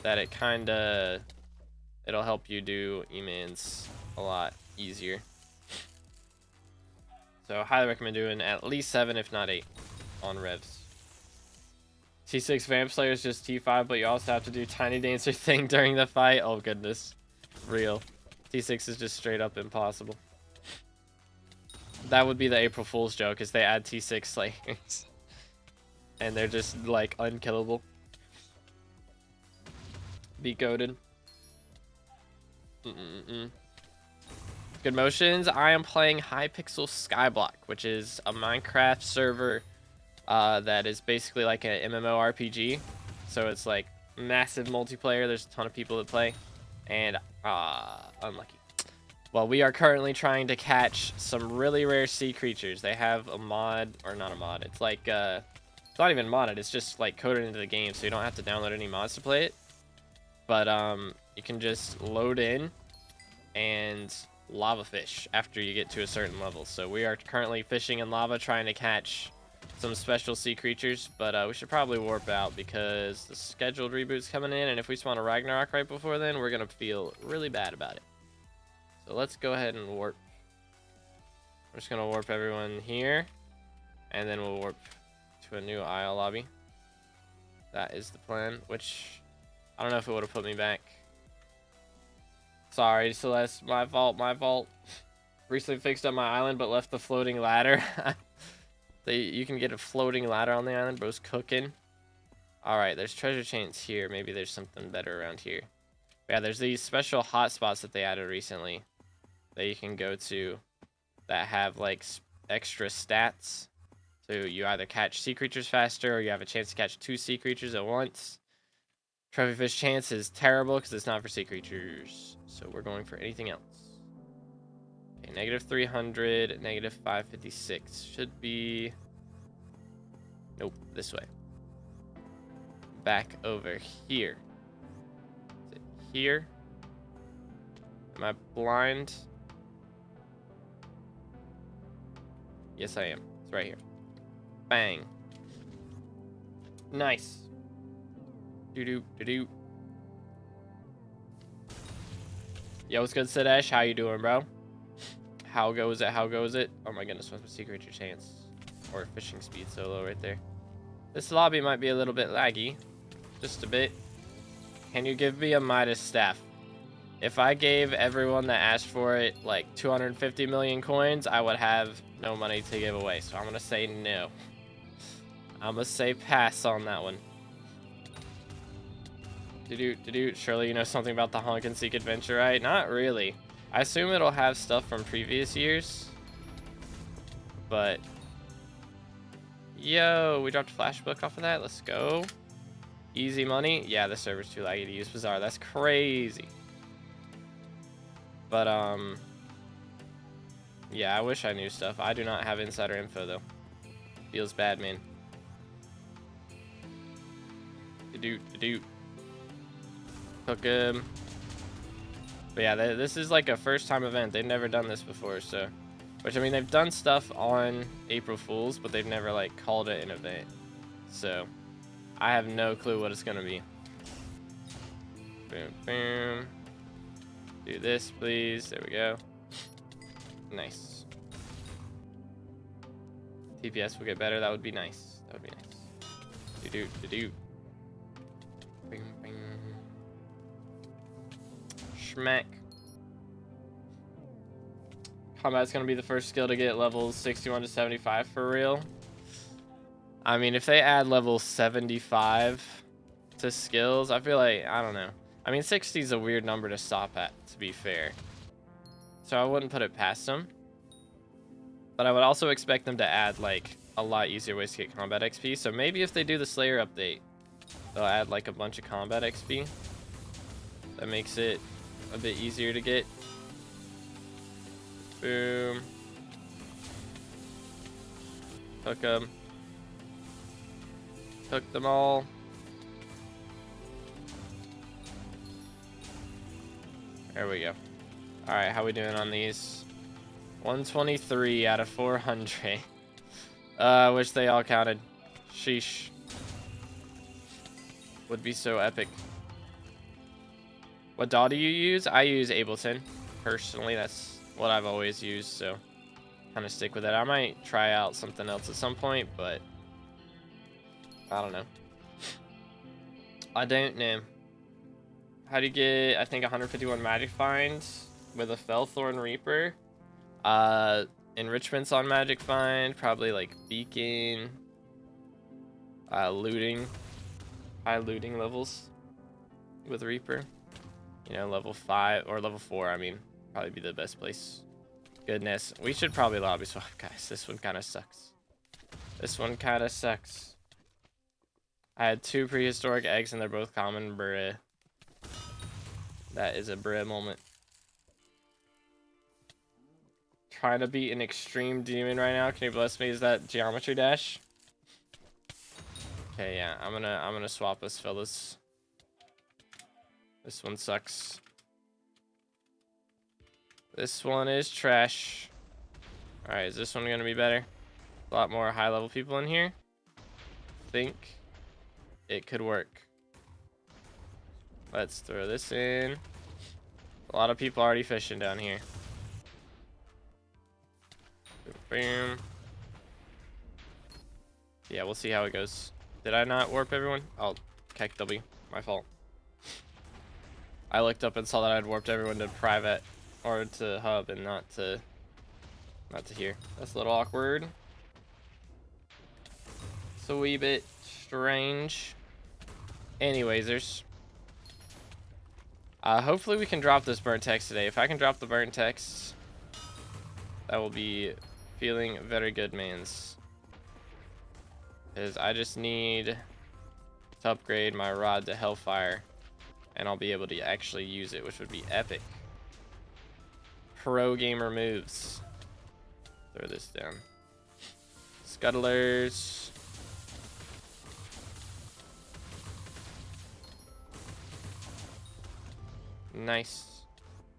That it kinda, it'll help you do E-Mans a lot easier. So I highly recommend doing at least 7 if not 8 on revs. T6 Vamp Slayer is just T5, but you also have to do Tiny Dancer thing during the fight. Oh goodness, real. T6 is just straight up impossible. That would be the April Fool's joke, is they add T6 Slayers. And they're just like unkillable. Be goated. Good motions. I am playing Hypixel SkyBlock, which is a Minecraft server that is basically like an MMORPG. So it's like massive multiplayer. There's a ton of people that play. And unlucky. Well, we are currently trying to catch some really rare sea creatures. They have a mod, or not a mod. It's like it's not even modded. It's just like coded into the game, so you don't have to download any mods to play it. But you can just load in and lava fish after you get to a certain level. So we are currently fishing in lava trying to catch some special sea creatures, but we should probably warp out because the scheduled reboot's coming in, and if we spawn a Ragnarok right before then, we're gonna feel really bad about it. So let's go ahead and warp. We're just gonna warp everyone here, and then we'll warp to a new Isle lobby. That is the plan, which I don't know if it would have put me back. Sorry, Celeste, my fault. Recently fixed up my island, but left the floating ladder. You can get a floating ladder on the island, bro's cooking. Alright, there's treasure chains here. Maybe there's something better around here. Yeah, there's these special hotspots that they added recently that you can go to that have like extra stats. So you either catch sea creatures faster or you have a chance to catch 2 sea creatures at once. Trophy fish chance is terrible because it's not for sea creatures. So we're going for anything else. Okay, negative 300, negative 556. Should be... Nope, this way. Back over here. Is it here? Am I blind? Yes, I am. It's right here. Bang. Nice. Do-do-do-do. Yo, what's good, Sidesh? How you doing, bro? How goes it? How goes it? Oh my goodness, what's my secret creature chance? Or fishing speed solo right there. This lobby might be a little bit laggy. Just a bit. Can you give me a Midas staff? If I gave everyone that asked for it like 250 million coins, I would have no money to give away. So I'm gonna say no. I'm gonna say pass on that one. Surely you know something about the Honk and Seek adventure, right? Not really. I assume it'll have stuff from previous years. But yo, we dropped a flash book off of that. Let's go. Easy money. Yeah, the server's too laggy to use Bazaar. That's crazy. But yeah, I wish I knew stuff. I do not have insider info though. Feels bad, man. Hook him. But yeah, this is like a first time event. They've never done this before, so. Which, I mean, they've done stuff on April Fools, but they've never, like, called it an event. So, I have no clue what it's gonna be. Boom, boom. Do this, please. There we go. Nice. TPS will get better. That would be nice. That would be nice. Bing, bing. Schmack. Combat's gonna be the first skill to get levels 61 to 75 for real. I mean, if they add level 75 to skills, I feel like, I don't know. I mean, 60 is a weird number to stop at, to be fair. So I wouldn't put it past them. But I would also expect them to add, like, a lot easier ways to get combat XP. So maybe if they do the Slayer update, they'll add, like, a bunch of combat XP. That makes it a bit easier to get. Boom. Hook them. Hook them all. There we go. Alright, how we doing on these? 123 out of 400. I wish they all counted. Sheesh. Would be so epic. What DAW do you use? I use Ableton. Personally, that's what I've always used, so kind of stick with it. I might try out something else at some point, but I don't know. I don't know. How do you get, I think, 151 magic finds with a Felthorn Reaper? Enrichments on magic find, probably like beacon, looting, high looting levels with Reaper. You know, level 5 or level 4, I mean, probably be the best place. Goodness, we should probably lobby swap, guys. This one kind of sucks. This one kind of sucks. I had 2 prehistoric eggs and they're both common. Bruh. That is a bruh moment. Trying to beat an extreme demon right now. Can you bless me? Is that geometry dash? Okay, yeah. I'm gonna swap this, fellas. This one sucks. This one is trash. Alright, is this one gonna be better? A lot more high level people in here. Think it could work. Let's throw this in. A lot of people already fishing down here. Boom. Yeah, we'll see how it goes. Did I not warp everyone? Oh, Keck W. My fault. I looked up and saw that I'd warped everyone to private or to hub and not to here. That's a little awkward. It's a wee bit strange. Anyways, there's hopefully we can drop this burnt text today. If I can drop the burnt text, that will be feeling very good, mans. Because I just need to upgrade my rod to Hellfire, and I'll be able to actually use it, which would be epic. Pro gamer moves. Throw this down. Scuttlers. Nice.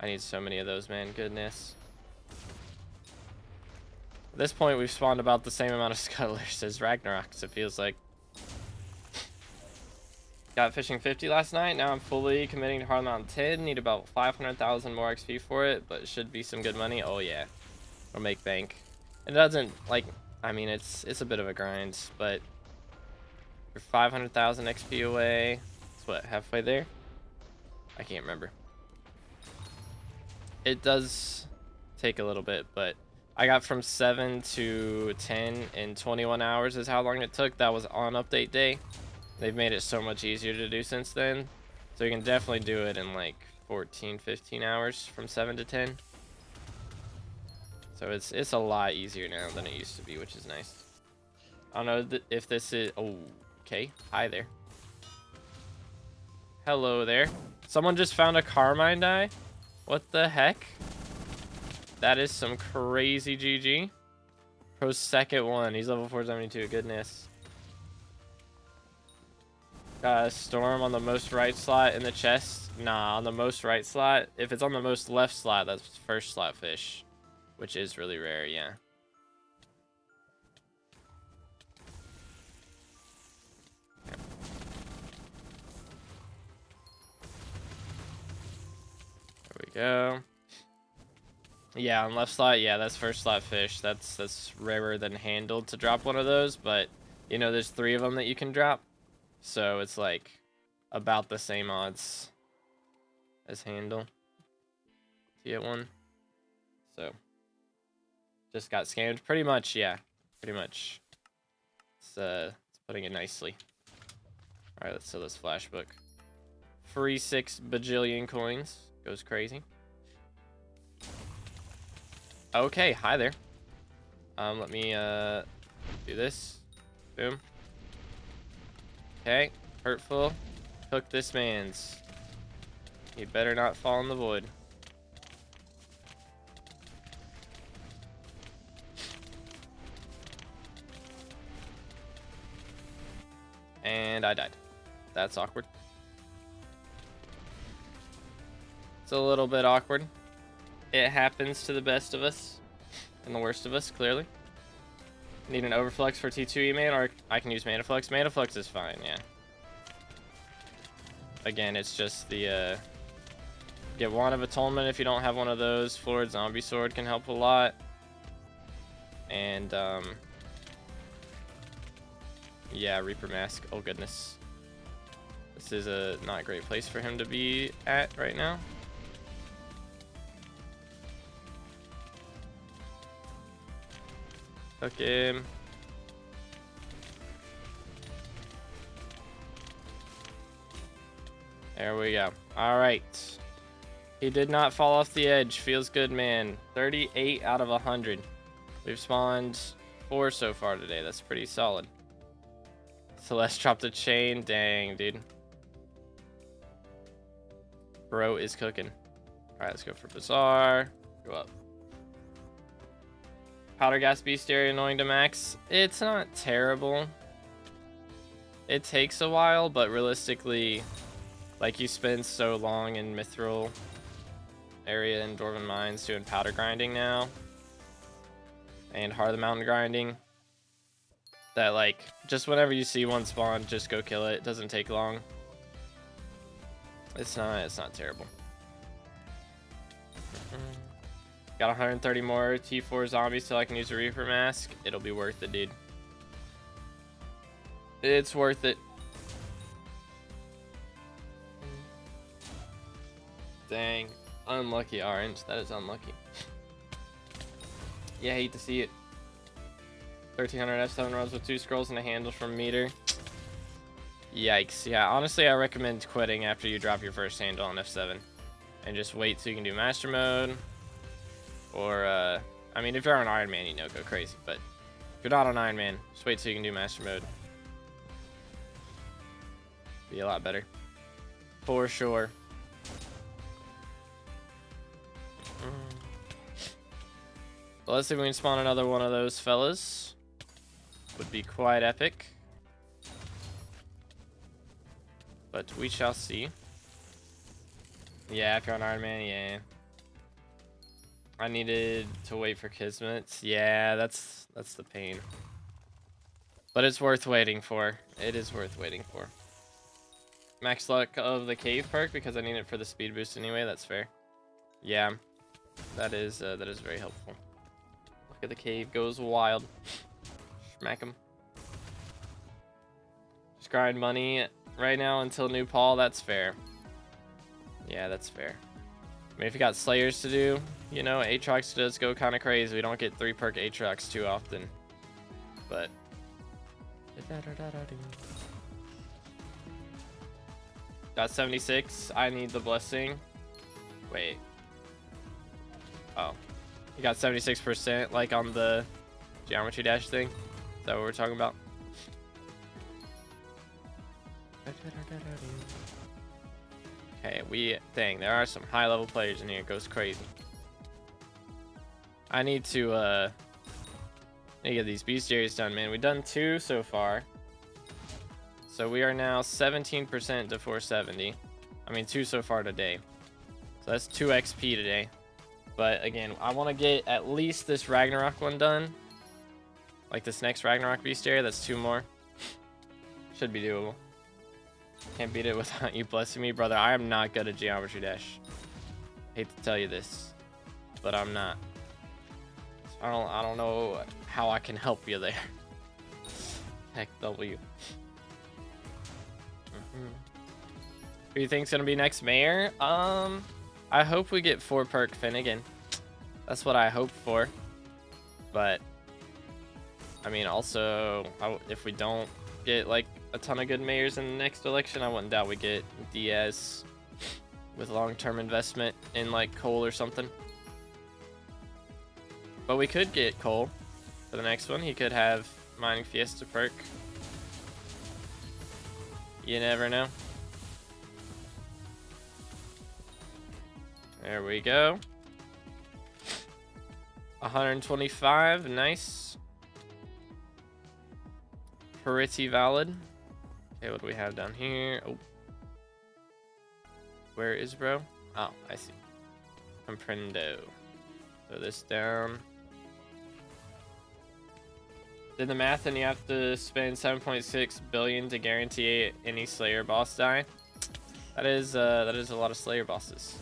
I need so many of those, man. Goodness. At this point, we've spawned about the same amount of scuttlers as Ragnarok, so it feels like. Got fishing 50 last night. Now I'm fully committing to Hard Mountain 10. Need about 500,000 more XP for it, but it should be some good money. Oh yeah, it'll make bank. It doesn't, like, I mean, it's a bit of a grind, but you're 500,000 XP away. It's what, halfway there? I can't remember. It does take a little bit, but I got from 7 to 10 in 21 hours is how long it took. That was on update day. They've made it so much easier to do since then. So you can definitely do it in like 14, 15 hours from 7 to 10. So it's a lot easier now than it used to be, which is nice. I don't know if this is... Oh, okay. Hi there. Hello there. Someone just found a Carmine die? What the heck? That is some crazy GG. Pro's second one. He's level 472. Goodness. Got a storm on the most right slot in the chest. Nah, on the most right slot. If it's on the most left slot, that's first slot fish. Which is really rare, yeah. There we go. Yeah, on left slot, yeah, that's first slot fish. That's rarer than handled to drop one of those, but you know, there's 3 of them that you can drop. So it's like about the same odds as handle to get one. So just got scammed. Pretty much, yeah. Pretty much. It's putting it nicely. Alright, let's sell this flash book. Free 6 bajillion coins. Goes crazy. Okay, hi there. Let me do this. Boom. Okay, hurtful. Cook this man's. He better not fall in the void. And I died. That's awkward. It's a little bit awkward. It happens to the best of us. And the worst of us, clearly. Need an overflux for T2 E-Man, or I can use Manaflux. Manaflux is fine, yeah. Again, it's just the, get Wand of Atonement if you don't have one of those. Florid Zombie Sword can help a lot. And, yeah, Reaper Mask. Oh, goodness. This is a not great place for him to be at right now. Hook him. There we go. All right. He did not fall off the edge. Feels good, man. 38 out of 100. We've spawned 4 so far today. That's pretty solid. Celeste dropped a chain. Dang, dude. Bro is cooking. All right, let's go for Bazaar. Go up. Powder Gas Bestiary annoying to max. It's not terrible. It takes a while, but realistically, like, you spend so long in Mithril area and Dwarven Mines doing powder grinding now, and Heart of the Mountain grinding, that, like, just whenever you see one spawn, just go kill it. It doesn't take long. It's not terrible. Got 130 more T4 zombies till I can use a Reaper Mask. It'll be worth it, dude. It's worth it. Dang. Unlucky orange. That is unlucky. Yeah, I hate to see it. 1300 F7 runs with 2 scrolls and a handle from meter. Yikes. Yeah, honestly, I recommend quitting after you drop your first handle on F7. And just wait till you can do Master Mode. Or, I mean, if you're on Iron Man, you know, go crazy. But if you're not on Iron Man, just wait till you can do Master Mode. Be a lot better. For sure. So let's see if we can spawn another one of those fellas. Would be quite epic. But we shall see. Yeah, if you're on Iron Man, yeah. I needed to wait for Kismet. Yeah, that's the pain. But it's worth waiting for. It is worth waiting for. Max luck of the cave perk because I need it for the speed boost anyway. That's fair. Yeah, that is very helpful. Look at the cave, goes wild. Smack him. Just grind money right now until new Paul. That's fair. Yeah, that's fair. I mean, if you got Slayers to do, you know, Aatrox does go kind of crazy. We don't get 3 perk Aatrox too often. But... Got 76. I need the blessing. Wait. Oh. You got 76% like on the geometry dash thing? Is that what we're talking about? Okay, dang, there are some high level players in here. It goes crazy. I need to get these bestiaries done, man. We've done 2 so far. So we are now 17% to 470. I mean, 2 so far today. So that's 2 XP today. But again, I want to get at least this Ragnarok one done. Like this next Ragnarok bestiary, that's 2 more. Should be doable. Can't beat it without you blessing me, brother. I am not good at geometry dash. Hate to tell you this, but I'm not. So I don't know how I can help you there. Heck W. Who do you think's gonna be next mayor? I hope we get 4 perk Finnegan. That's what I hope for. But I mean, also, if we don't get like a ton of good mayors in the next election, I wouldn't doubt we get Diaz with long-term investment in like Cole or something. But we could get Cole for the next one. He could have Mining Fiesta perk. You never know. There we go. 125, nice. Pretty valid. Okay, what do we have down here? Oh. Where is bro? Oh, I see. Comprendo. Throw this down. Did the math and you have to spend 7.6 billion to guarantee any Slayer boss die. That is a lot of Slayer bosses.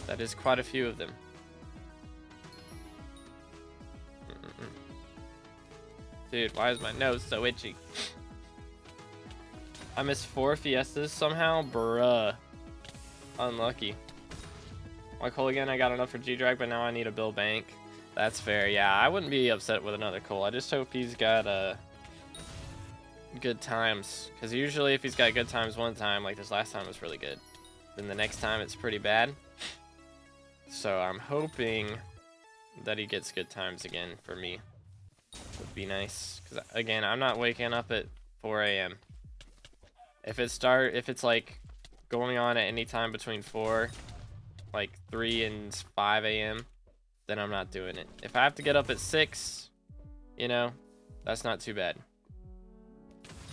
That is quite a few of them. Dude, why is my nose so itchy? I missed 4 Fiestas somehow? Bruh. Unlucky. My Cole again, I got enough for G-Drag, but now I need a Bill Bank. That's fair. Yeah, I wouldn't be upset with another Cole. I just hope he's got good times. Because usually if he's got good times one time, like this last time was really good, then the next time it's pretty bad. So I'm hoping that he gets good times again for me. Would be nice. Because again, I'm not waking up at 4 a.m. If it's like going on at any time between 3 and 5 a.m., then I'm not doing it. If I have to get up at 6, you know, that's not too bad.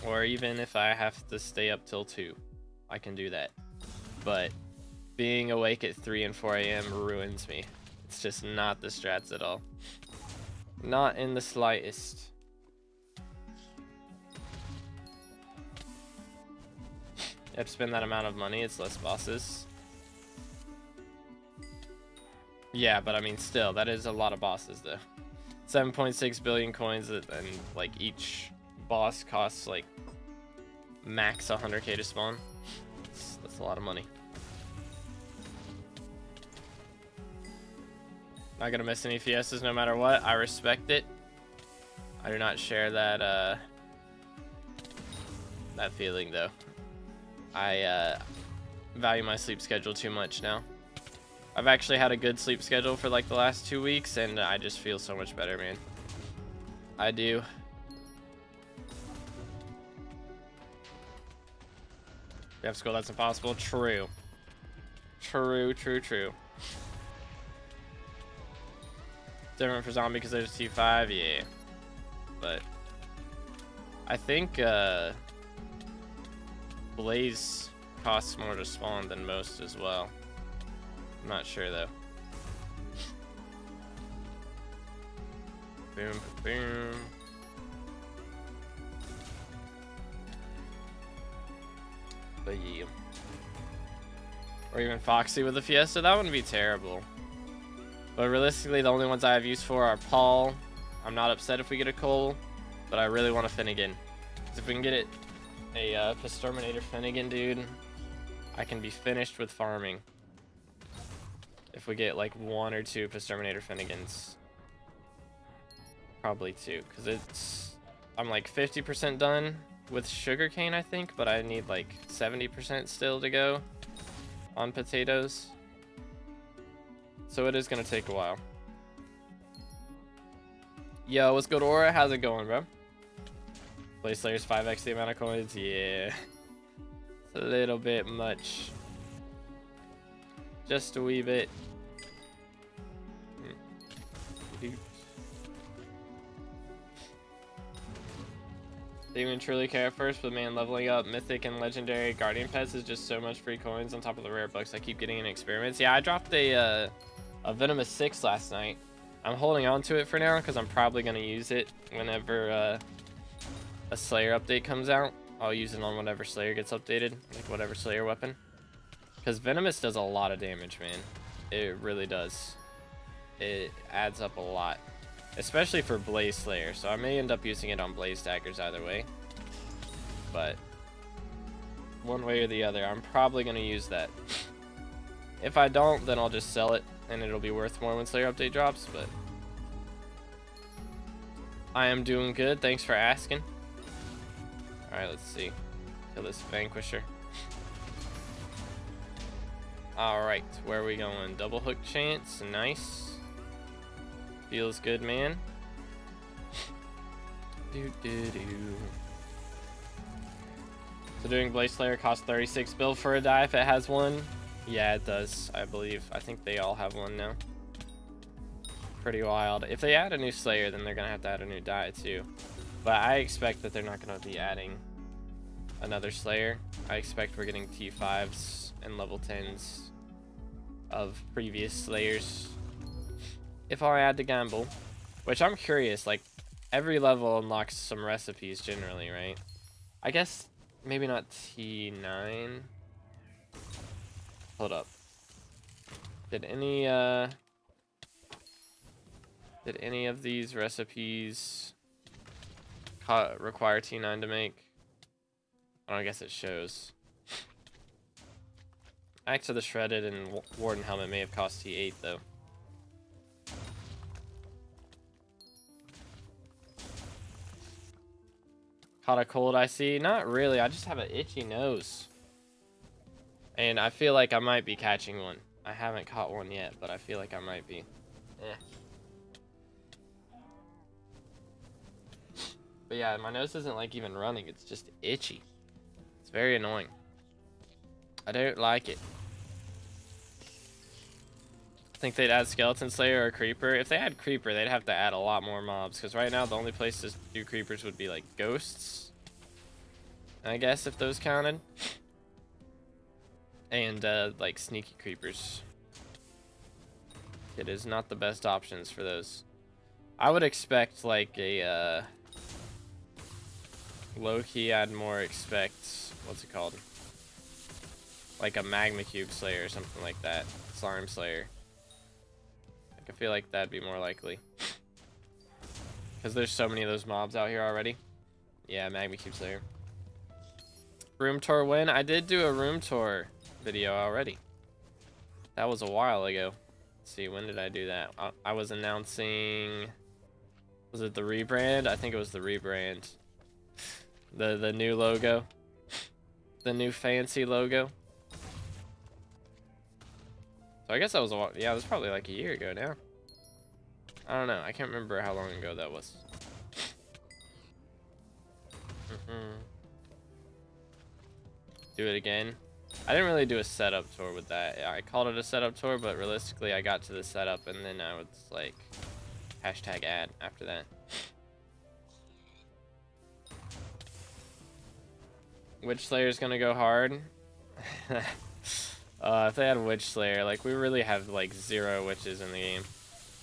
Or even if I have to stay up till 2, I can do that. But being awake at 3 and 4 a.m. ruins me. It's just not the strats at all. Not in the slightest. You have to spend that amount of money, it's less bosses. Yeah, but I mean, still, that is a lot of bosses, though. 7.6 billion coins, and like each boss costs like max 100k to spawn. That's a lot of money. Not gonna miss any Fiestas no matter what. I respect it. I do not share that that feeling though. I value my sleep schedule too much now. I've actually had a good sleep schedule for like the last 2 weeks, and I just feel so much better, man. I do. You have school, that's impossible. True. True. Different for zombie because there's T5, yeah. But I think Blaze costs more to spawn than most as well. I'm not sure though. Boom, boom. But yeah. Or even Foxy with a Fiesta, that wouldn't be terrible. But realistically, the only ones I have use for are Paul. I'm not upset if we get a Cole, but I really want a Finnegan. Because if we can get it, a Pisterminator Finnegan, dude, I can be finished with farming. If we get like 1 or 2 Exterminator Finnegans. Probably 2, because I'm like 50% done with sugarcane, I think, but I need like 70% still to go on potatoes. So it is gonna take a while. Yo, what's good, Aura? How's it going, bro? Play Slayer's 5x the amount of coins? Yeah. It's a little bit much. Just a wee bit. They even truly care at first, but man, leveling up mythic and legendary guardian pets is just so much free coins on top of the rare books I keep getting in experiments. Yeah, I dropped a Venomous 6 last night. I'm holding on to it for now because I'm probably going to use it whenever a Slayer update comes out. I'll use it on whatever Slayer gets updated, like whatever Slayer weapon. Because Venomous does a lot of damage, man. It really does. It adds up a lot. Especially for Blaze Slayer, so I may end up using it on Blaze Daggers either way. But one way or the other, I'm probably going to use that. If I don't, then I'll just sell it, and it'll be worth more when Slayer update drops, but I am doing good, thanks for asking. Alright, let's see. Kill this Vanquisher. Alright, where are we going? Double hook chance, nice. Feels good, man. So doing Blaze Slayer costs 36 bill for a die if it has one. Yeah, it does, I believe. I think they all have one now. Pretty wild. If they add a new Slayer, then they're gonna have to add a new die too. But I expect that they're not gonna be adding another Slayer. I expect we're getting T5s and level 10s of previous Slayers. If I had to gamble, which I'm curious, like every level unlocks some recipes generally, right? I guess maybe not T9. Hold up. Did any of these recipes require T9 to make? Oh, I guess it shows. Axe of the Shredded and Warden Helmet may have cost T8 though. Caught a cold, I see. Not really. I just have an itchy nose. And I feel like I might be catching one. I haven't caught one yet, but I feel like I might be. But yeah, my nose isn't like even running. It's just itchy. It's very annoying. I don't like it. I think they'd add Skeleton Slayer or Creeper. If they had Creeper, they'd have to add a lot more mobs. Because right now, the only place to do Creepers would be like Ghosts. I guess if those counted. And like Sneaky Creepers. It is not the best options for those. I would expect like a low-key, I'd more expect, what's it called? Like a Magma Cube Slayer or something like that. Slime Slayer. I feel like that'd be more likely. Because there's so many of those mobs out here already. Yeah, Magma Cube Slayer. Room tour win? I did do a room tour video already. That was a while ago. Let's see, when did I do that? I was announcing... Was it the rebrand? I think it was the rebrand. The new logo. The new fancy logo. So I guess that was a while. Yeah, it was probably like a year ago now. I don't know. I can't remember how long ago that was. Do it again. I didn't really do a setup tour with that. I called it a setup tour, but realistically I got to the setup and then I was like hashtag ad after that. Witch Slayer's gonna go hard. If they had Witch Slayer, like we really have like 0 witches in the game.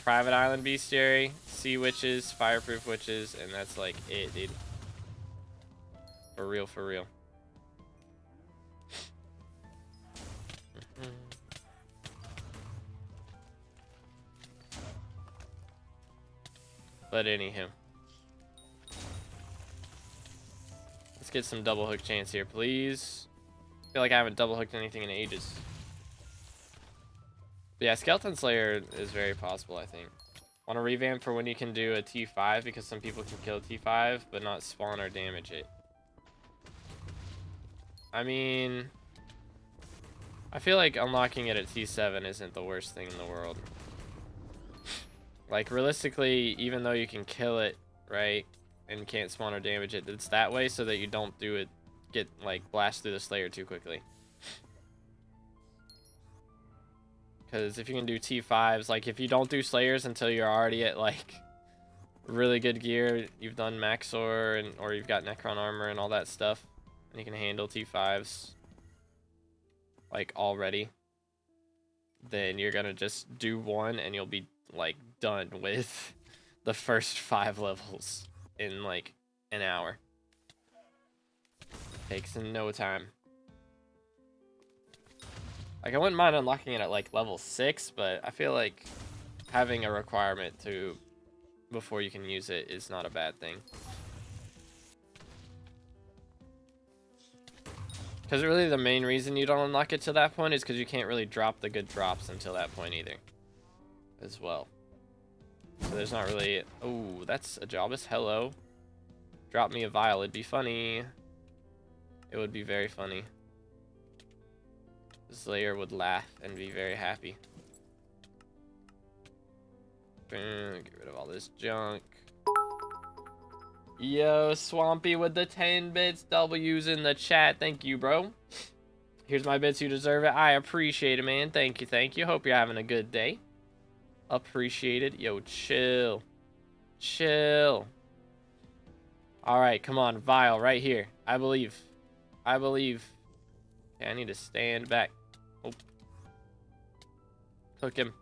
Private Island Bestiary, Sea Witches, Fireproof Witches, and that's like it, dude. For real, for real. But anywho. Let's get some double hook chance here, please. I feel like I haven't double hooked anything in ages. But yeah, Skeleton Slayer is very possible, I think. Want to revamp for when you can do a T5 because some people can kill T5 but not spawn or damage it. I mean, I feel like unlocking it at T7 isn't the worst thing in the world. Like, realistically, even though you can kill it, right, and can't spawn or damage it, it's that way so that you don't do it, get, like, blast through the Slayer too quickly. Because if you can do T5s, like, if you don't do Slayers until you're already at, like, really good gear, you've done Maxor, and, or you've got Necron armor and all that stuff, and you can handle T5s, like, already, then you're gonna just do one, and you'll be, like, done with the first 5 levels in, like, an hour. Takes no time. Like, I wouldn't mind unlocking it at, like, level 6, but I feel like having a requirement to before you can use it is not a bad thing. Because really the main reason you don't unlock it to that point is because you can't really drop the good drops until that point either. As well. So there's not really... Oh, that's a Jobus. Hello. Drop me a vial. It'd be funny. It would be very funny. Slayer would laugh and be very happy. Get rid of all this junk. Yo, Swampy with the 10 bits. W's in the chat. Thank you, bro. Here's my bits. You deserve it. I appreciate it, man. Thank you, thank you. Hope you're having a good day. Appreciate it. Yo, chill. Chill. Alright, come on. Vial right here. I believe. I believe. Okay, I need to stand back. Oh. Hook him.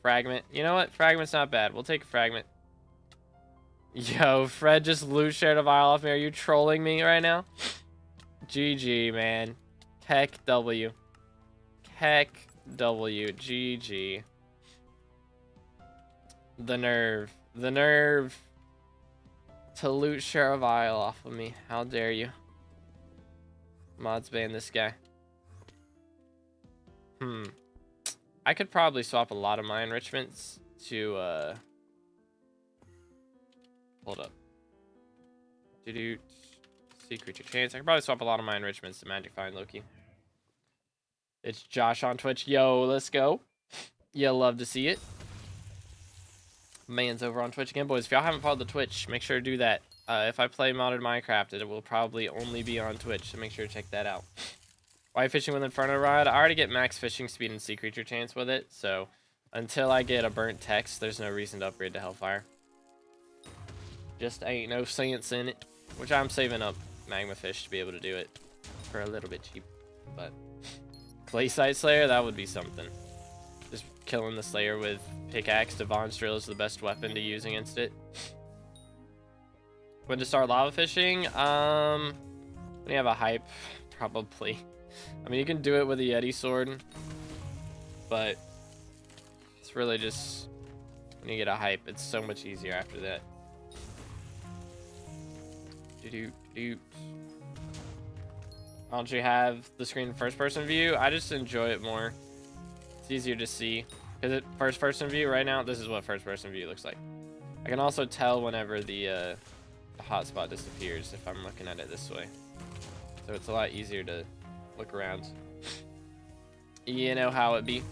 Fragment. You know what? Fragment's not bad. We'll take a fragment. Yo, Fred just loot shared a vial off me. Are you trolling me right now? GG, man. Keck W. Keck W. GG. The nerve. The nerve. To loot share a vial off of me. How dare you? Mods ban this guy. I could probably swap a lot of my enrichments to hold up. See creature chance. I could probably swap a lot of my enrichments to Magic Find Loki. It's Josh on Twitch. Yo, let's go. You'll love to see it. Man's over on Twitch again, boys. If y'all haven't followed the Twitch, make sure to do that. If I play modded Minecraft, it will probably only be on Twitch, so make sure to check that out. Why fishing with Inferno Rod? I already get max fishing speed and sea creature chance with it, so until I get a burnt text, there's no reason to upgrade to Hellfire. Just ain't no sense in it, which I'm saving up magma fish to be able to do it for a little bit cheap. But Claysite Slayer, that would be something. Just killing the Slayer with pickaxe. Devon's drill is the best weapon to use against it. When to start lava fishing? When you have a hype, probably. I mean, you can do it with a Yeti sword, but it's really just when you get a hype, it's so much easier after that. Why don't you have the screen first-person view? I just enjoy it more. It's easier to see. Because it first-person view right now, this is what first-person view looks like. I can also tell whenever the hotspot disappears if I'm looking at it this way. So it's a lot easier to look around. You know how it be.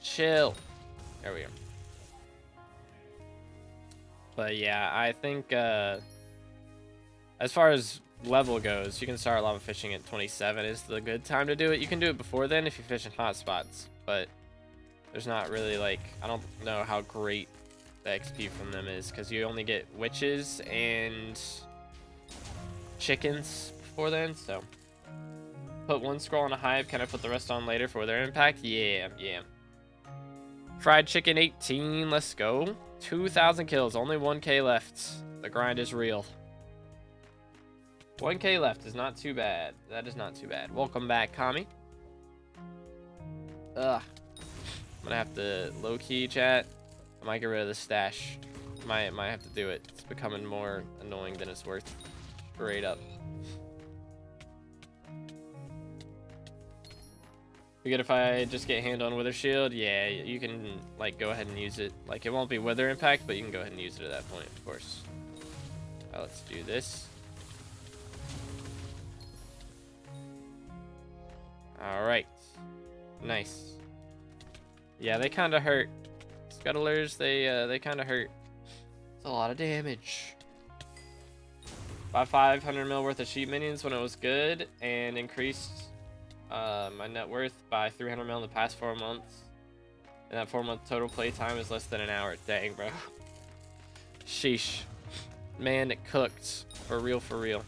Chill. There we go. But yeah, I think as far as level goes, you can start lava fishing at 27 is the good time to do it. You can do it before then if you fish in hot spots, but there's not really, like, I don't know how great the XP from them is because you only get witches and chickens before then. So put one scroll on a hive. Can I put the rest on later for their impact? Yeah. Fried chicken 18. Let's go. 2,000 kills. Only 1K left. The grind is real. 1K left is not too bad. That is not too bad. Welcome back, Kami. Ugh. I'm gonna have to low-key chat. I might get rid of the stash. Might have to do it. It's becoming more annoying than it's worth. Straight up. You good if I just get hand on Wither Shield? Yeah, you can like go ahead and use it. Like it won't be Wither Impact, but you can go ahead and use it at that point, of course. Let's do this. All right, nice. Yeah, they kind of hurt. Scuttlers, they kind of hurt. It's a lot of damage. Bought 500 mil worth of sheep minions when it was good, and increased my net worth by 300 mil in the past 4 months. And that 4-month total play time is less than an hour. Dang, bro. Sheesh. Man, it cooked. For real, for real.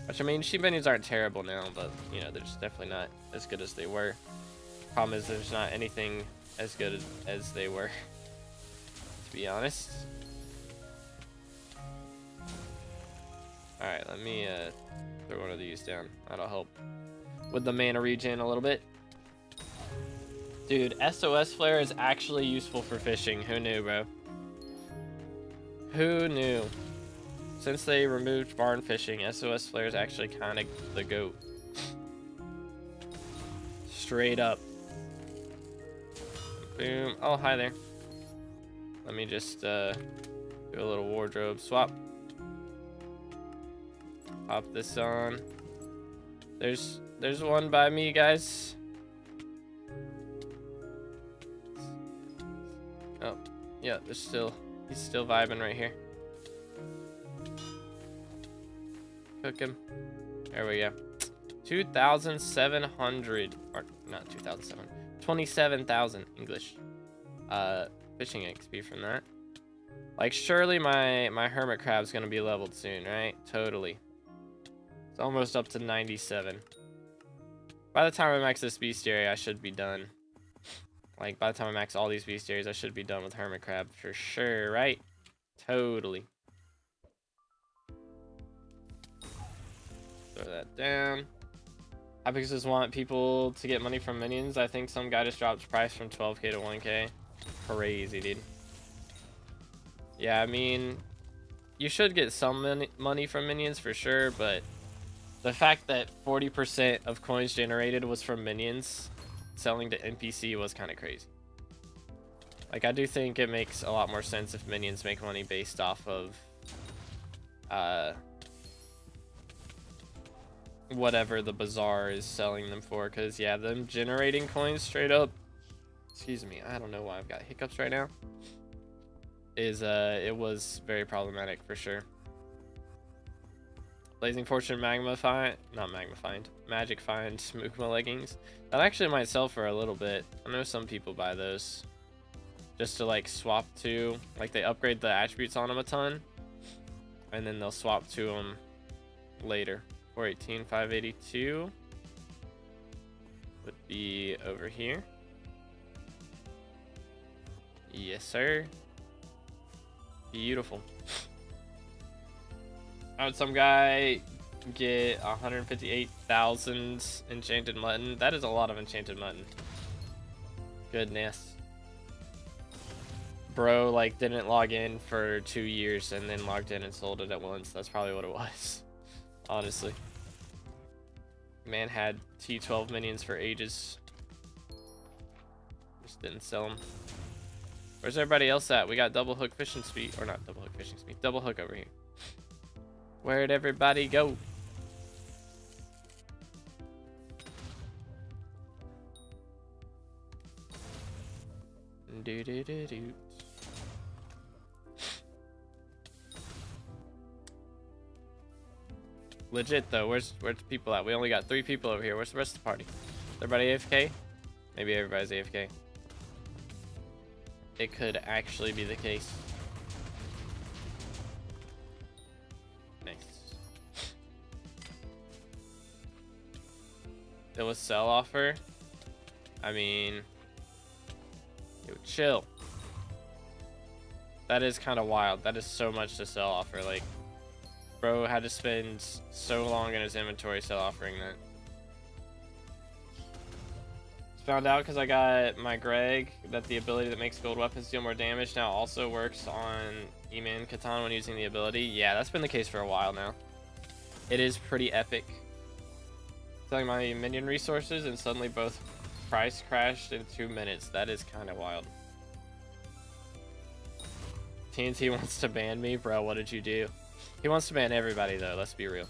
Which, I mean, sheep minions aren't terrible now, but, you know, they're just definitely not as good as they were. Problem is, there's not anything as good as they were, to be honest. Alright, let me throw one of these down. That'll help with the mana regen a little bit. Dude, SOS Flare is actually useful for fishing. Who knew, bro? Who knew? Since they removed barn fishing, SOS Flare is actually kind of the GOAT. Straight up. Boom. Oh, hi there. Let me just do a little wardrobe swap. Pop this on. There's one by me, guys. Oh, yeah, he's still vibing right here. Cook him. There we go. 2,700, or not 2,700, 27,000 English. Fishing XP from that. Like, surely my hermit crab's gonna be leveled soon, right? Totally. It's almost up to 97. By the time I max this bestiary, I should be done. Like, by the time I max all these bestiaries, I should be done with hermit crab for sure, right? Totally. Throw that down. Hypixels want people to get money from minions. I think some guy just dropped price from 12k to 1k. Crazy, dude. Yeah, I mean, you should get some money from minions for sure, but the fact that 40% of coins generated was from minions selling to NPC was kind of crazy. Like, I do think it makes a lot more sense if minions make money based off of whatever the bazaar is selling them for, because yeah, them generating coins straight up, excuse me, I don't know why I've got hiccups right now, is it was very problematic for sure. Blazing Fortune Magic Find Mugma leggings. That actually might sell for a little bit. I know some people buy those just to like swap to, like they upgrade the attributes on them a ton and then they'll swap to them later. 418, 582 would be over here. Yes, sir. Beautiful. How would some guy get 158,000 enchanted mutton? That is a lot of enchanted mutton. Goodness. Bro, like, didn't log in for 2 years and then logged in and sold it at once. That's probably what it was. Honestly. Man had T12 minions for ages. Just didn't sell them. Where's everybody else at? We got double hook fishing speed. Or not double hook fishing speed. Double hook over here. Where'd everybody go? Do do do do. Legit though, where's the people at? We only got 3 people over here. Where's the rest of the party? Everybody AFK? Maybe everybody's AFK. It could actually be the case. Nice. It was sell offer. I mean, yo, chill. That is kind of wild. That is so much to sell offer. Like, bro had to spend so long in his inventory sell offering that. Found out because I got my Greg that the ability that makes gold weapons deal more damage now also works on E-Man Katana when using the ability. Yeah, that's been the case for a while now. It is pretty epic. Selling my minion resources and suddenly both price crashed in 2 minutes. That is kind of wild. TNT wants to ban me, bro. What did you do? He wants to ban everybody though. Let's be real.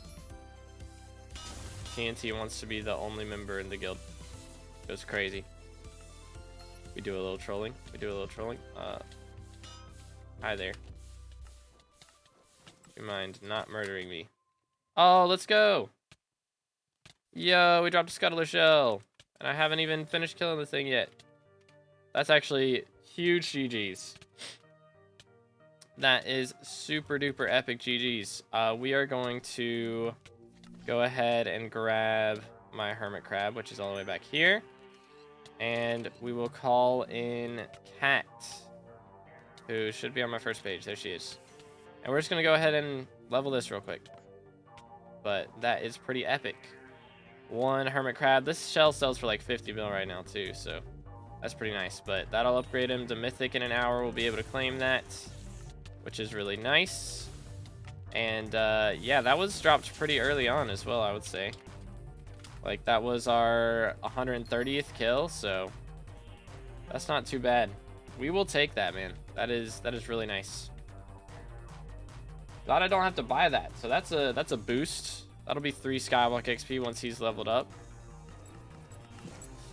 TNT wants to be the only member in the guild. Goes crazy. We do a little trolling. Hi there. Do you mind not murdering me? Oh, let's go. Yo, we dropped a scuttler shell. And I haven't even finished killing the thing yet. That's actually huge GG's. That is super duper epic GG's. We are going to go ahead and grab my hermit crab, which is all the way back here. And we will call in Cat, who should be on my first page. There she is. And we're just going to go ahead and level this real quick. But that is pretty epic. 1 hermit crab. This shell sells for like 50 mil right now too, so that's pretty nice. But that'll upgrade him to mythic in an hour. We'll be able to claim that, which is really nice. And yeah, that was dropped pretty early on as well, I would say. Like, that was our 130th kill, so that's not too bad. We will take that, man. That is really nice. Glad I don't have to buy that. So that's a boost. That'll be 3 SkyBlock XP once he's leveled up.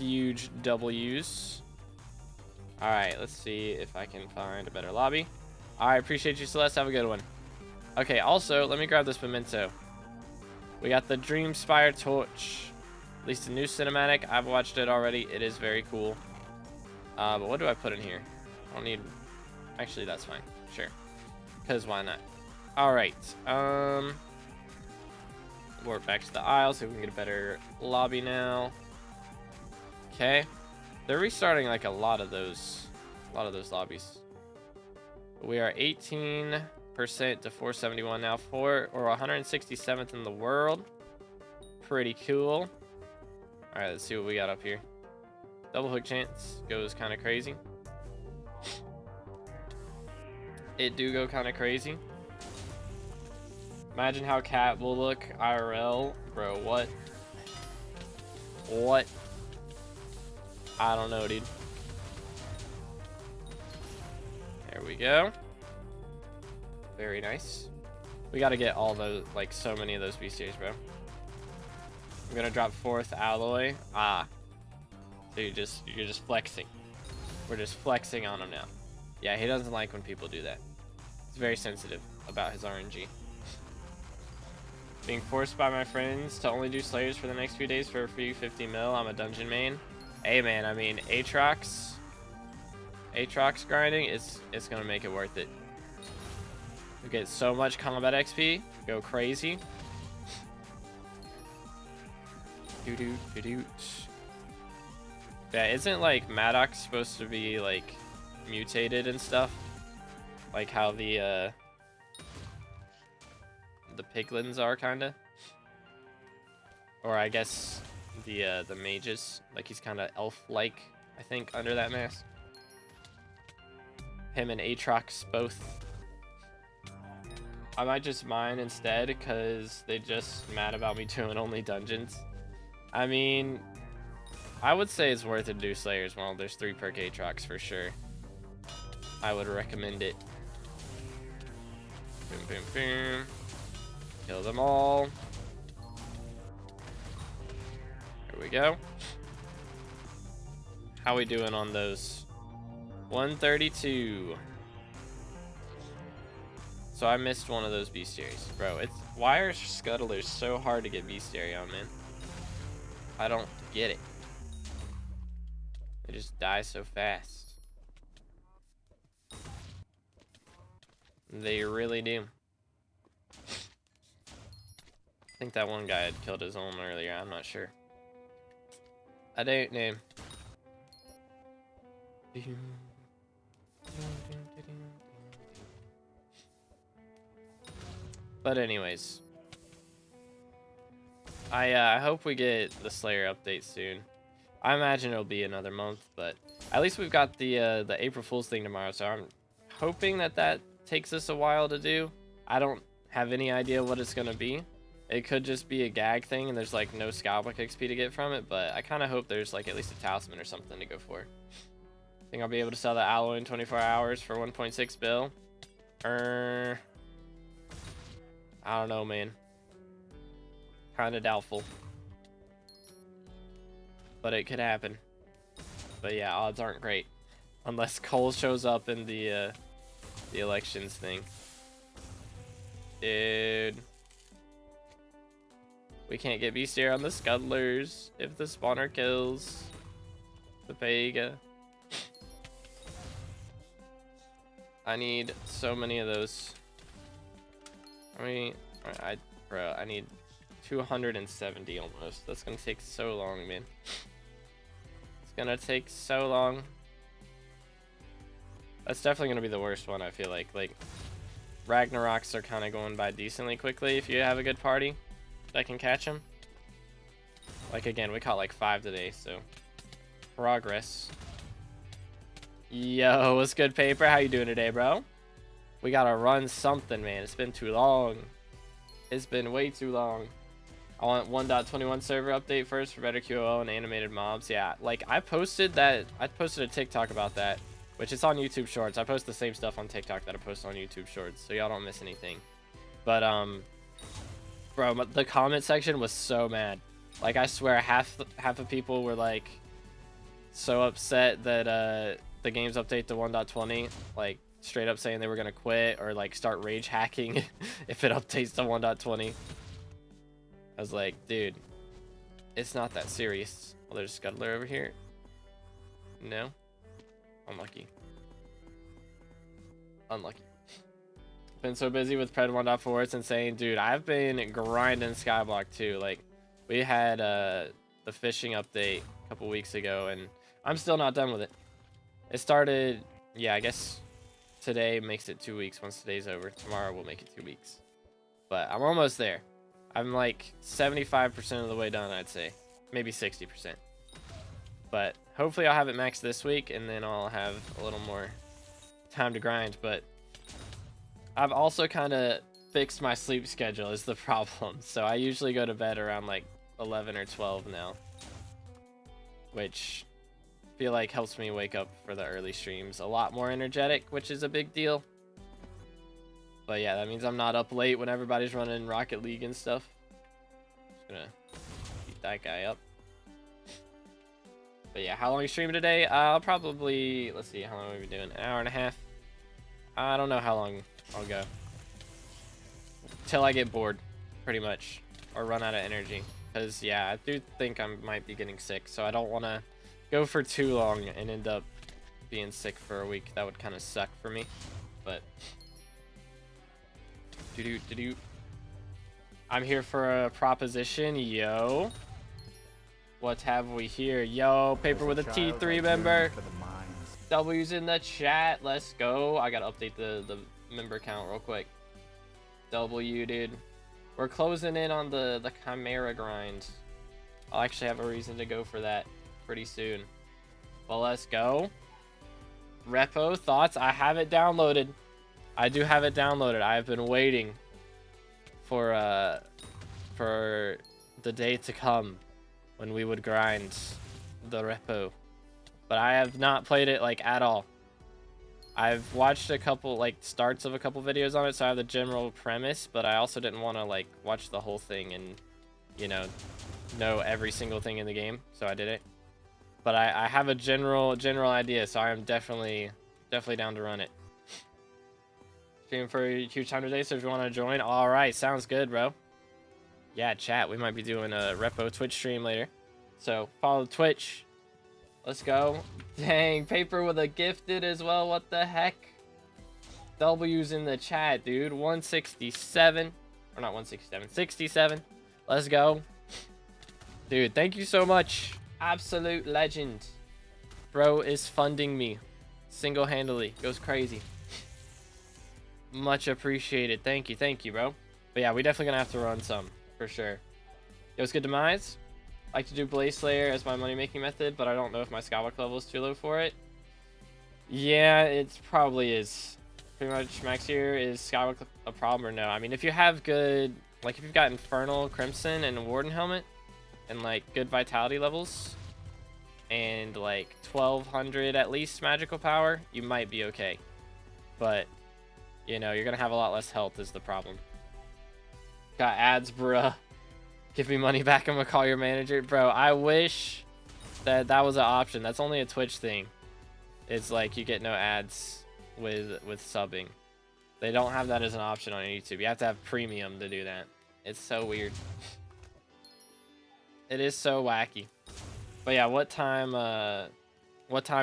Huge W's. All right, let's see if I can find a better lobby. All right, appreciate you, Celeste. Have a good one. Okay, also, let me grab this memento. We got the Dream Spire Torch. At least a new cinematic. I've watched it already. It is very cool. But what do I put in here? I don't need... Actually, that's fine. Sure. Because why not? All right. Warp back to the aisle so we can get a better lobby now. Okay. They're restarting like a lot of those lobbies. We are 18% to 471 now, or 167th in the world. Pretty cool. All right, let's see what we got up here. Double hook chance goes kind of crazy. It do go kind of crazy. Imagine how Cat will look IRL. Bro, what? What? I don't know, dude. There we go. Very nice. We got to get all those, like, so many of those bestiaries, bro. I'm gonna drop 4th alloy. Ah. So you're just flexing. We're just flexing on him now. Yeah, he doesn't like when people do that. He's very sensitive about his RNG. Being forced by my friends to only do Slayers for the next few days for a free 50 mil. I'm a dungeon main. Hey man, I mean, Aatrox grinding, it's gonna make it worth it. We get so much combat XP, go crazy. Yeah, isn't like Maddox supposed to be like mutated and stuff? Like how the piglins are, kinda? Or I guess the mages, like he's kind of elf-like, I think, under that mask. Him and Aatrox both. I might just mine instead because they just mad about me doing only dungeons. I mean, I would say it's worth it to do Slayers. Well, there's 3 perk Aatrox for sure. I would recommend it. Boom, boom, boom. Kill them all. There we go. How we doing on those? 132. So I missed one of those bestiaries. Bro, why are scuttlers so hard to get bestiary on, man? I don't get it. They just die so fast. They really do. I think that one guy had killed his own earlier. I'm not sure. I don't know. But anyways, I hope we get the Slayer update soon. I imagine it'll be another month, but at least we've got the April Fool's thing tomorrow, so I'm hoping that takes us a while to do. I don't have any idea what it's gonna be, It could just be a gag thing and there's like no SkyBlock XP to get from it, but I kind of hope there's like at least a talisman or something to go for. Think I'll be able to sell the alloy in 24 hours for 1.6 bill. I don't know, man. Kind of doubtful. But it could happen. But yeah, odds aren't great. Unless Cole shows up in the elections thing. Dude. We can't get bestier on the scuttlers if the spawner kills the Pega. I need so many of those. I mean, bro, I need 270 almost. That's gonna take so long, man. It's gonna take so long. That's definitely gonna be the worst one, I feel like. Like, Ragnaroks are kind of going by decently quickly if you have a good party that can catch them. Like, again, we caught like 5 today, so progress. Yo, what's good, Paper? How you doing today, bro? We gotta run something, man. It's been too long. It's been way too long. I want 1.21 server update first for better QoL and animated mobs. Yeah, like I posted a TikTok about that, which is on YouTube Shorts. I post the same stuff on TikTok that I post on YouTube Shorts, so y'all don't miss anything. But bro, the comment section was so mad. Like, I swear half of people were like so upset that the game's update to 1.20, like straight up saying they were gonna quit or like start rage hacking if it updates to 1.20. I was like, dude, it's not that serious. Well, there's a scuttler over here. No, unlucky. Been so busy with Pred 1.4, it's insane. Dude, I've been grinding SkyBlock too. Like, we had the fishing update a couple weeks ago, and I'm still not done with it. It started, yeah, I guess today makes it 2 weeks. Once today's over, tomorrow will make it 2 weeks. But I'm almost there. I'm like 75% of the way done, I'd say. Maybe 60%. But hopefully I'll have it maxed this week, and then I'll have a little more time to grind. But I've also kind of fixed my sleep schedule is the problem. So I usually go to bed around like 11 or 12 now, which I feel like helps me wake up for the early streams a lot more energetic, which is a big deal. But yeah, that means I'm not up late when everybody's running Rocket League and stuff. Just gonna beat that guy up. But yeah, how long you streaming today? I'll probably, let's see, how long are we doing? An hour and a half? I don't know how long I'll go. Till I get bored, pretty much. Or run out of energy. Because, yeah, I do think I might be getting sick. So I don't want to go for too long and end up being sick for a week. That would kind of suck for me. But I'm here for a proposition. Yo, what have we here? Yo, Paper with a T3 member. W's in the chat. Let's go. I gotta update the member count real quick. W, dude. We're closing in on the Chimera grind. I'll actually have a reason to go for that pretty soon. Well, let's go. Repo thoughts. I have it downloaded. I do have it downloaded. I've been waiting for the day to come when we would grind the repo, but I have not played it like at all. I've watched a couple like starts of a couple videos on it, so I have the general premise, but I also didn't want to like watch the whole thing and, you know every single thing in the game, so I did it. But I have a general idea, so I am definitely down to run it. Streaming for a huge time today, so if you want to join, all right, sounds good, bro. Yeah, chat, we might be doing a repo Twitch stream later, so follow Twitch. Let's go. Dang, Paper with a gifted as well. What the heck? W's in the chat, dude. 167, or not 167, 67. Let's go, dude. Thank you so much. Absolute legend. Bro is funding me single-handedly. Goes crazy. Much appreciated. Thank you, bro. But yeah, we definitely gonna have to run some for sure. Yo, it's good demise. I like to do Blaze Slayer as my money-making method, but I don't know if my SkyBlock level is too low for it. Yeah, it probably is. Pretty much max here. Is SkyBlock a problem or no? I mean, if you have good Like if you've got Infernal, Crimson, and Warden Helmet, and like good vitality levels, and like 1200 at least magical power, you might be okay. But, you know, you're gonna have a lot less health is the problem. Got ads, bruh. Give me money back, I'm gonna call your manager. Bro, I wish that was an option. That's only a Twitch thing. It's like you get no ads with subbing. They don't have that as an option on YouTube. You have to have premium to do that. It's so weird. It is so wacky. But yeah, what time are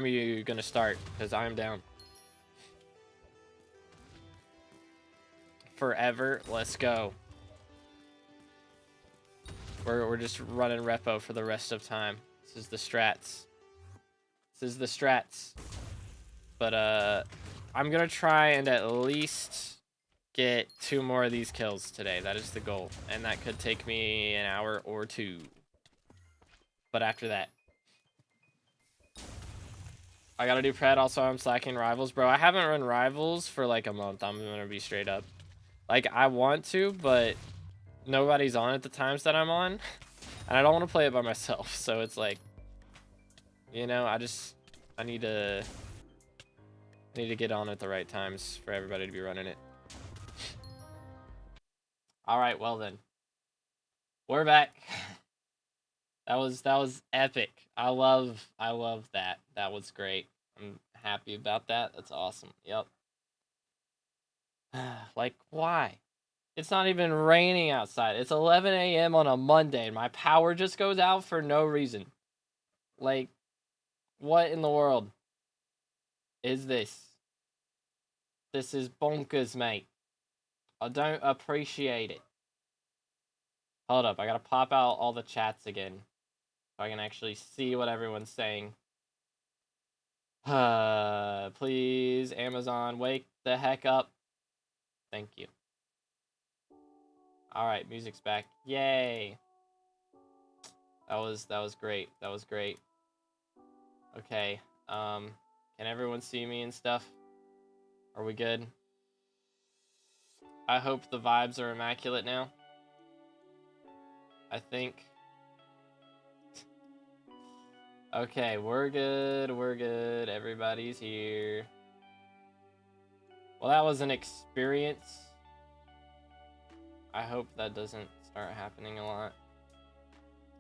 you gonna start? Because I'm down. Forever, let's go. We're just running repo for the rest of time. This is the strats. This is the strats. But I'm gonna try and at least get 2 more of these kills today. That is the goal, and that could take me an hour or 2. But after that, I gotta do pred. Also, I'm slacking rivals, bro. I haven't run rivals for like a month. I'm gonna be straight up. Like I want to, but nobody's on at the times that I'm on, and I don't want to play it by myself. So it's like, you know, I need to get on at the right times for everybody to be running it. All right, well then, we're back. That was epic. I love that. That was great. I'm happy about that. That's awesome. Yep. Like, why? It's not even raining outside. It's 11 a.m. on a Monday, and my power just goes out for no reason. Like, what in the world is this? This is bonkers, mate. I don't appreciate it. Hold up, I gotta pop out all the chats again, so I can actually see what everyone's saying. Please, Amazon, wake the heck up. Thank you. Alright, music's back. Yay! That was great. That was great. Okay, can everyone see me and stuff? Are we good? I hope the vibes are immaculate now. I think. Okay, we're good. We're good. Everybody's here. Well, that was an experience. I hope that doesn't start happening a lot.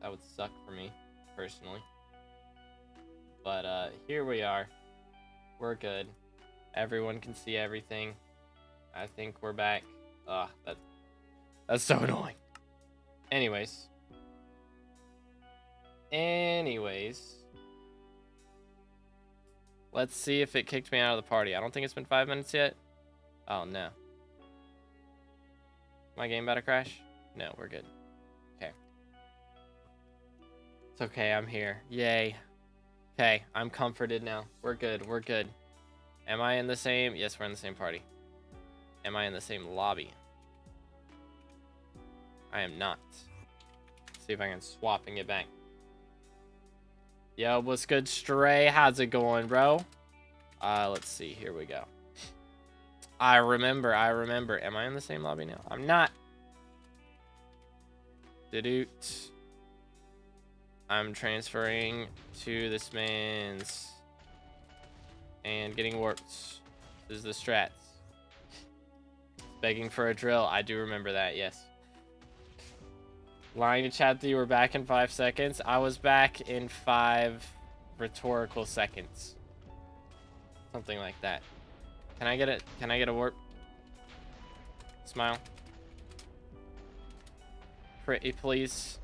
That would suck for me, personally. But here we are. We're good. Everyone can see everything. I think we're back. Ugh, that's so annoying. Anyways. Let's see if it kicked me out of the party. I don't think it's been 5 minutes yet. Oh, no. My game about to crash? No, we're good. Okay. It's okay, I'm here. Yay. Okay, I'm comforted now. We're good, we're good. Am I in the same? Yes, we're in the same party. Am I in the same lobby? I am not. Let's see if I can swap and get back. Yo, what's good, Stray? How's it going, bro? Let's see. Here we go. I remember. Am I in the same lobby now? I'm not. Doot. I'm transferring to this man's and getting warped. This is the strats. Begging for a drill. I do remember that, yes. Lying to chat that you were back in 5 seconds. I was back in 5 rhetorical seconds. Something like that. Can I get it? Can I get a warp? Smile. Pretty please.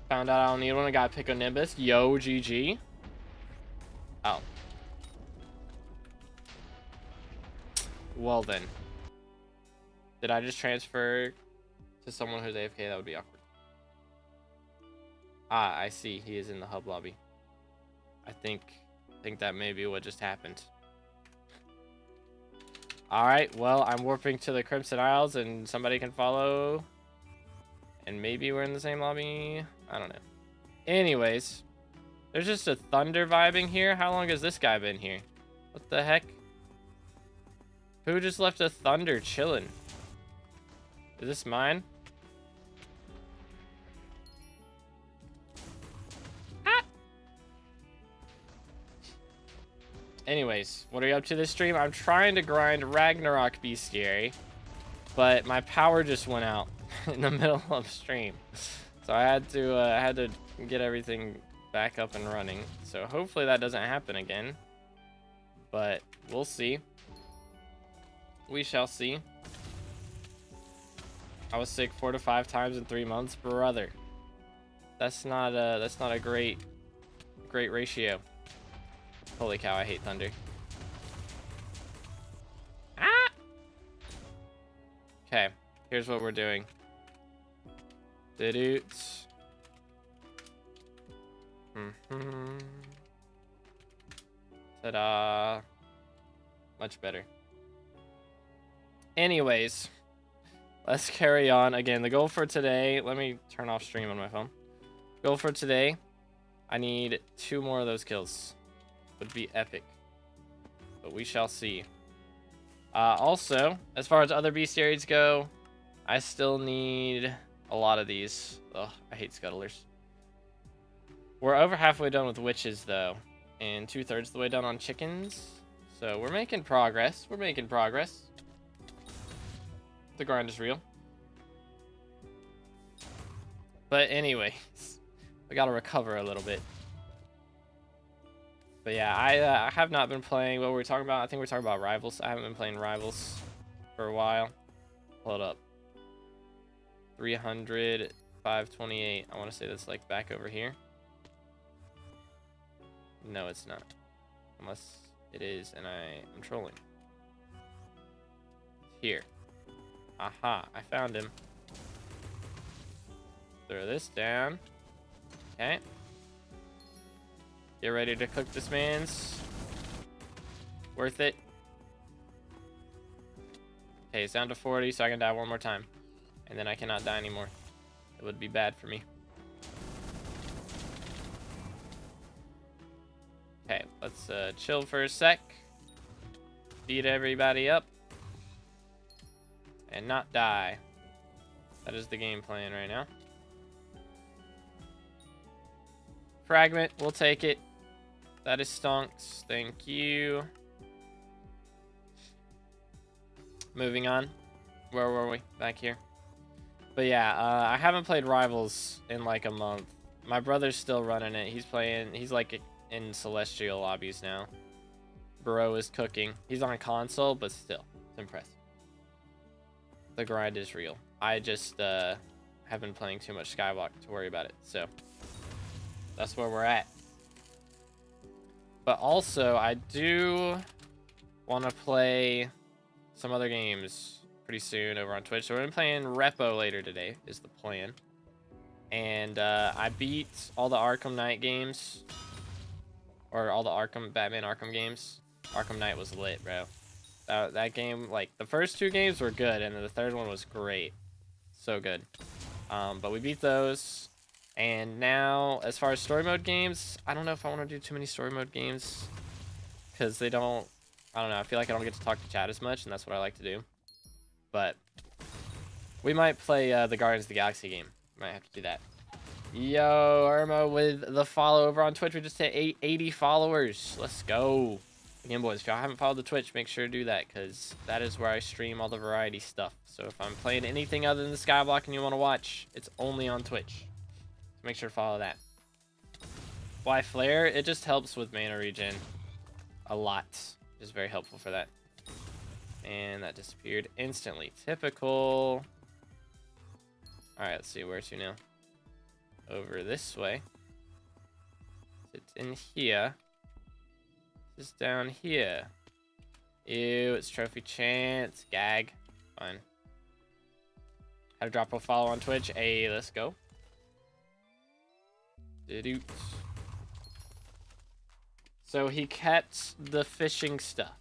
Found out I don't need one. I gotta pick a Nimbus. Yo, GG. Oh. Well then. Did I just transfer to someone who's AFK? That would be awkward. Ah, I see. He is in the hub lobby. I think that may be what just happened. Alright, well, I'm warping to the Crimson Isles and somebody can follow. And maybe we're in the same lobby. I don't know. Anyways, there's just a thunder vibing here. How long has this guy been here? What the heck? Who just left a thunder chilling? Is this mine? Ah! Anyways, what are you up to this stream? I'm trying to grind Ragnarok bestiary, but my power just went out in the middle of stream. So I had to get everything back up and running. So hopefully that doesn't happen again. But we'll see. We shall see. I was sick 4 to 5 times in 3 months, brother. That's not a great ratio. Holy cow, I hate thunder. Ah! Okay, here's what we're doing. Didoots. Ta-da. Much better. Anyways, let's carry on. Again, the goal for today, let me turn off stream on my phone. Goal for today, I need 2 more of those kills. Would be epic. But we shall see. Also, as far as other bestiaries go, I still need a lot of these. Ugh, I hate scuttlers. We're over halfway done with witches, though. And 2/3 of the way done on chickens. So we're making progress. We're making progress. The grind is real. But anyways, we gotta recover a little bit. But yeah, I have not been playing. What were we talking about? I think we're talking about Rivals. I haven't been playing Rivals for a while. Hold up. 300, 528. I want to say that's like back over here. No, it's not. Unless it is, and I am trolling. Here. Aha, I found him. Throw this down. Okay. Get ready to cook this man's. Worth it. Okay, it's down to 40, so I can die one more time. And then I cannot die anymore. It would be bad for me. Okay, let's chill for a sec. Beat everybody up. And not die. That is the game plan right now. Fragment, we'll take it. That is stonks. Thank you. Moving on. Where were we? Back here. But yeah, I haven't played Rivals in like a month. My brother's still running it. He's like in Celestial lobbies now. Bro is cooking. He's on console, but still, it's impressive. The grind is real. I just have been playing too much SkyBlock to worry about it. So that's where we're at. But also, I do want to play some other games pretty soon over on Twitch. So we're going to be playing Repo later today, is the plan. And I beat all the Arkham Knight games. Or all the Batman Arkham games. Arkham Knight was lit, bro. That game, like, the first 2 games were good, and the third one was great. So good. But we beat those. And now, as far as story mode games, I don't know if I want to do too many story mode games. Because they don't, I don't know, I feel like I don't get to talk to chat as much, and that's what I like to do. But we might play the Guardians of the Galaxy game. Might have to do that. Yo, Irma with the follow over on Twitch. We just hit 80 followers. Let's go. Again, boys, if y'all haven't followed the Twitch, make sure to do that, because that is where I stream all the variety stuff. So if I'm playing anything other than the SkyBlock and you want to watch, it's only on Twitch. So make sure to follow that. Why Flare? It just helps with mana regen a lot. It's very helpful for that. And that disappeared instantly. Typical. Alright, let's see. Where to now? Over this way. It's in here. It's down here. Ew, it's trophy chance. Gag. Fine. How to drop a follow on Twitch. Hey, let's go. Didoots. So he kept the fishing stuff.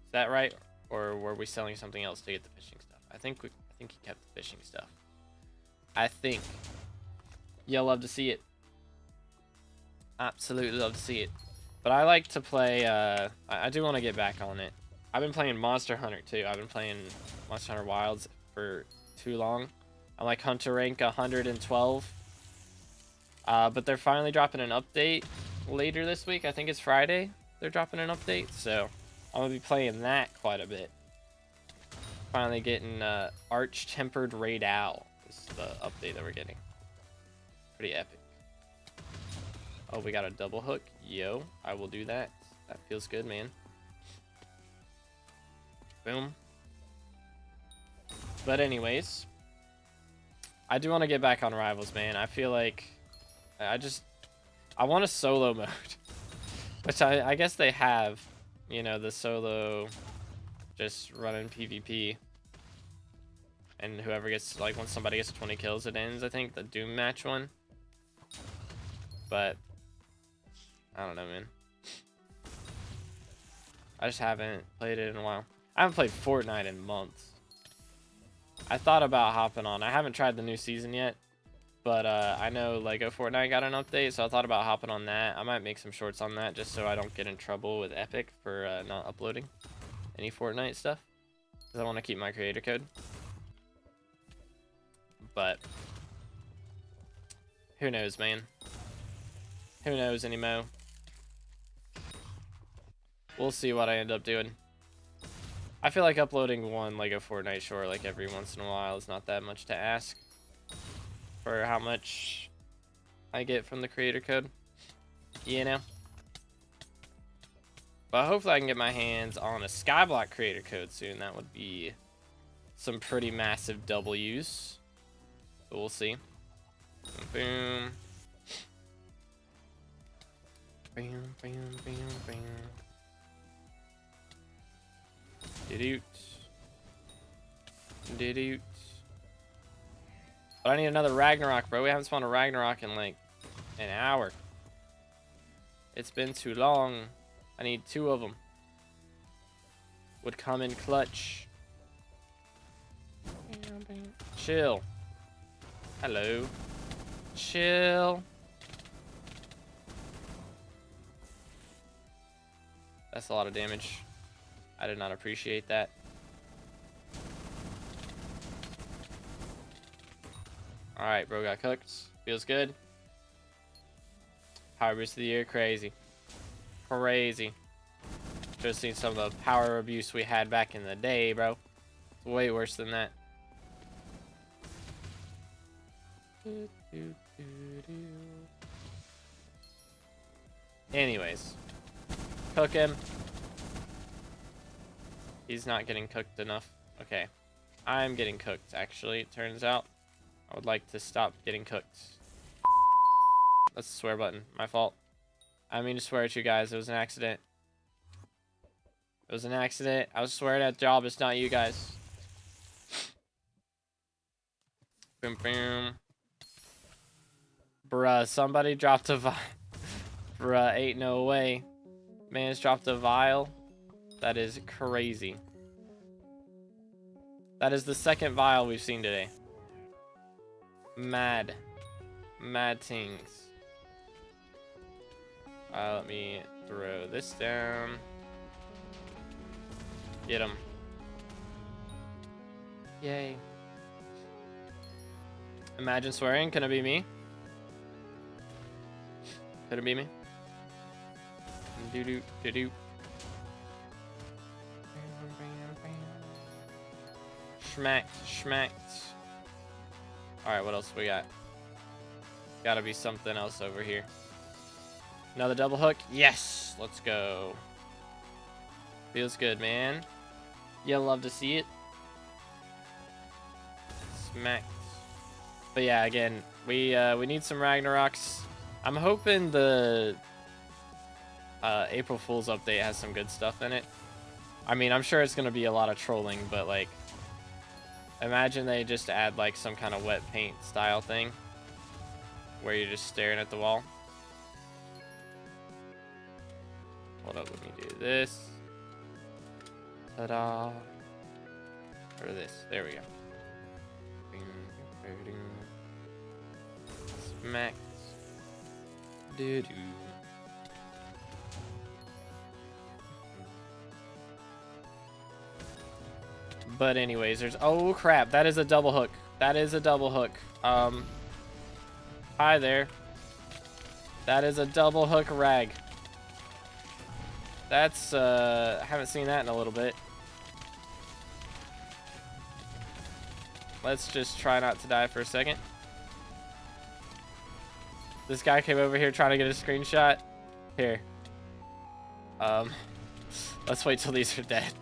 Is that right? Or were we selling something else to get the fishing stuff? I think he kept the fishing stuff. I think. You'll love to see it. Absolutely love to see it. But I like to play, I do want to get back on it. I've been playing Monster Hunter too. I've been playing Monster Hunter Wilds for too long. I'm like hunter rank 112. But they're finally dropping an update later this week. I think it's Friday. They're dropping an update, so I'm gonna be playing that quite a bit. Finally getting Arch Tempered Raid Owl. This is the update that we're getting. Pretty epic. Oh, we got a double hook. Yo, I will do that. That feels good, man. Boom. But anyways, I do want to get back on Rivals, man. I feel like I want a solo mode, which I guess they have, you know, the solo just running PvP. And whoever gets, like, once somebody gets 20 kills, it ends, I think, the Doom match one. But I don't know, man. I just haven't played it in a while. I haven't played Fortnite in months. I thought about hopping on. I haven't tried the new season yet, but I know Lego Fortnite got an update, so I thought about hopping on that. I might make some shorts on that just so I don't get in trouble with Epic for not uploading any Fortnite stuff, because I want to keep my creator code. But who knows, man? Who knows anymore? We'll see what I end up doing. I feel like uploading one Lego Fortnite short like every once in a while is not that much to ask for how much I get from the creator code, you know? But hopefully I can get my hands on a SkyBlock creator code soon. That would be some pretty massive W's. But we'll see. Boom. Bam, bam, bam, bam. Did-oot. Did-oot. But I need another Ragnarok, bro. We haven't spawned a Ragnarok in like an hour. It's been too long. I need 2 of them. Would come in clutch. Chill. Hello. Chill. That's a lot of damage. I did not appreciate that. Alright, bro got cooked. Feels good. Power boost of the year, crazy. Crazy. Just seen some of the power abuse we had back in the day, bro. It's way worse than that. Anyways. Cook him. He's not getting cooked enough. Okay. I'm getting cooked, actually, it turns out. I would like to stop getting cooked. That's the swear button. My fault. I didn't mean to swear at you guys. It was an accident. It was an accident. I was swearing at job. It's not you guys. Boom, boom. Bruh, somebody dropped a vial. Bruh, ain't no way. Man's dropped a vial. That is crazy. That is the 2nd vial we've seen today. Mad. Mad things. Let me throw this down. Get him. Yay. Imagine swearing. Can it be me? Could it be me? Do-do, do-do. Schmacked, schmacked. Alright, what else we got? Gotta be something else over here. Another double hook? Yes! Let's go. Feels good, man. You'll love to see it. Smacked. But yeah, again, we need some Ragnaroks. I'm hoping the April Fool's update has some good stuff in it. I mean, I'm sure it's gonna be a lot of trolling, but like, imagine they just add like some kind of wet paint style thing where you're just staring at the wall. Hold up, let me do this. Ta-da. Or this. There we go. Smack. Doo-doo. But anyways, there's... Oh, crap. That is a double hook. That is a double hook. Hi there. That is a double hook rag. That's, I haven't seen that in a little bit. Let's just try not to die for a second. This guy came over here trying to get a screenshot. Here. Let's wait till these are dead.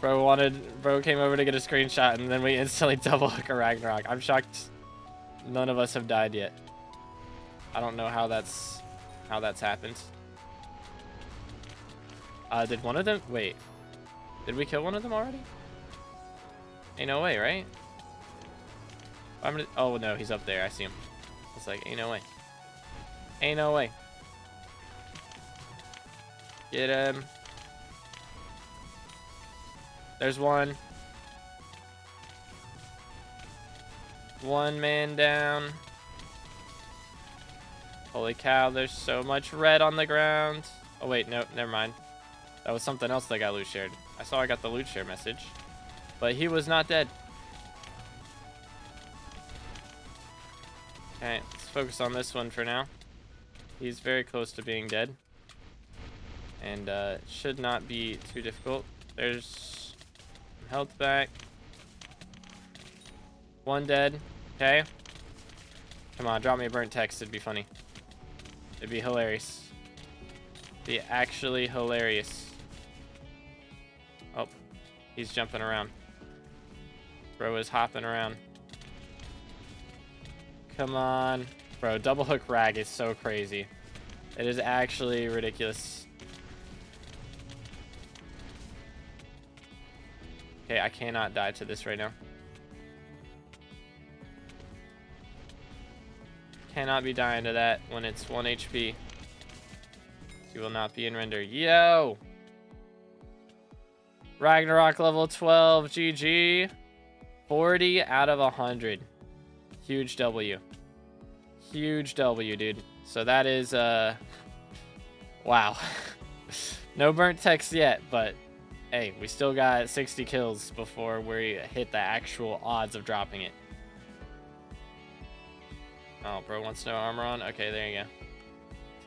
Bro came over to get a screenshot, and then we instantly double hook a Ragnarok. I'm shocked none of us have died yet. I don't know how that's happened. Did one of them... Wait. Did we kill one of them already? Ain't no way, right? I'm gonna... Oh, no, he's up there. I see him. It's like, ain't no way. Ain't no way. Get him. There's one. One man down. Holy cow, there's so much red on the ground. Oh, wait, no, never mind. That was something else that got loot shared. I saw I got the loot share message. But he was not dead. Okay, let's focus on this one for now. He's very close to being dead. And should not be too difficult. There's health back. One dead. Okay. Come on, drop me a burnt text. It'd be funny. It'd be hilarious. Be actually hilarious. Oh, he's jumping around. Bro is hopping around. Come on. Bro, double hook rag is so crazy. It is actually ridiculous. Okay, I cannot die to this right now. Cannot be dying to that when it's 1 HP. You will not be in render. Yo! Ragnarok level 12, GG. 40 out of 100. Huge W. Huge W, dude. So that is, wow. No burnt text yet, but hey, we still got 60 kills before we hit the actual odds of dropping it. Oh, bro wants no armor on? Okay, there you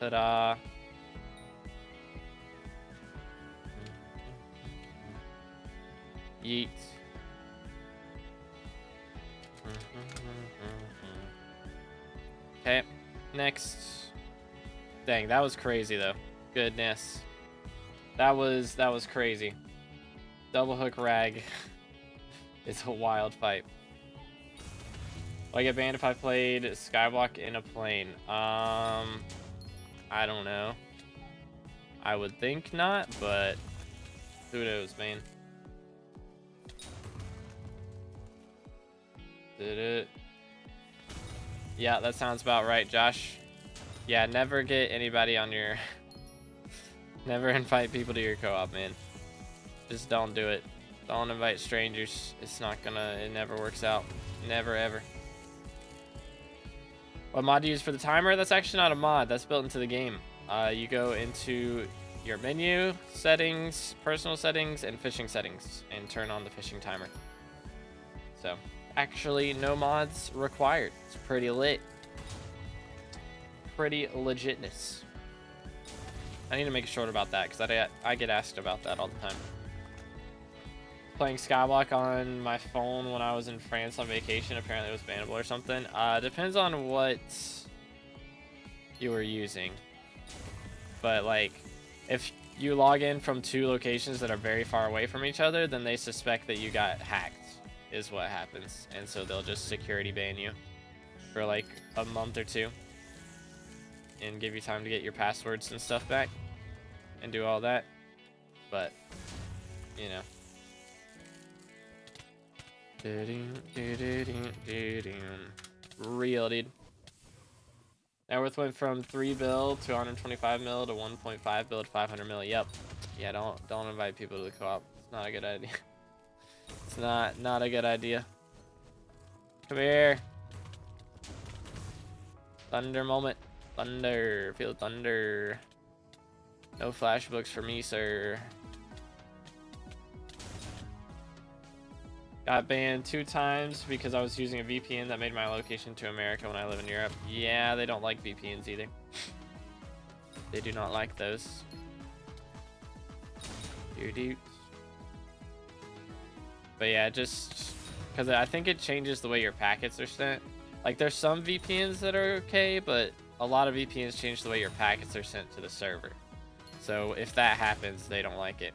go. Ta-da. Yeet. Okay, next. Dang, that was crazy though. Goodness. That was crazy. Double hook rag. It's a wild fight. Will I get banned if I played SkyBlock in a plane? I don't know. I would think not, but who knows, man. Did it? Yeah, that sounds about right, Josh. Yeah, never get anybody on your... Never invite people to your co-op, man. Just don't do it. Don't invite strangers. It's not gonna... It never works out. Never, ever. What mod do you use for the timer? That's actually not a mod. That's built into the game. You go into your menu, settings, personal settings, and fishing settings, and turn on the fishing timer. So, actually, no mods required. It's pretty lit. Pretty legitness. I need to make a short about that, because I get asked about that all the time. Playing SkyBlock on my phone when I was in France on vacation, apparently it was bannable or something. Depends on what you were using. But like, if you log in from 2 locations that are very far away from each other, then they suspect that you got hacked, is what happens. And so they'll just security ban you for like a month or 2 and give you time to get your passwords and stuff back and do all that. But, you know. Real, dude. Net worth went from 3 bill to 125 mil to 1.5 bill to 500 mil. Yep. Yeah, don't invite people to the co-op. It's not a good idea. It's not a good idea. Come here. Thunder moment. Thunder. Feel thunder. No flashbooks for me, sir. Got banned 2 times because I was using a VPN that made my location to America when I live in Europe. Yeah, they don't like VPNs either. They do not like those. But yeah, just because I think it changes the way your packets are sent. Like, there's some VPNs that are okay, but a lot of VPNs change the way your packets are sent to the server. So if that happens, they don't like it.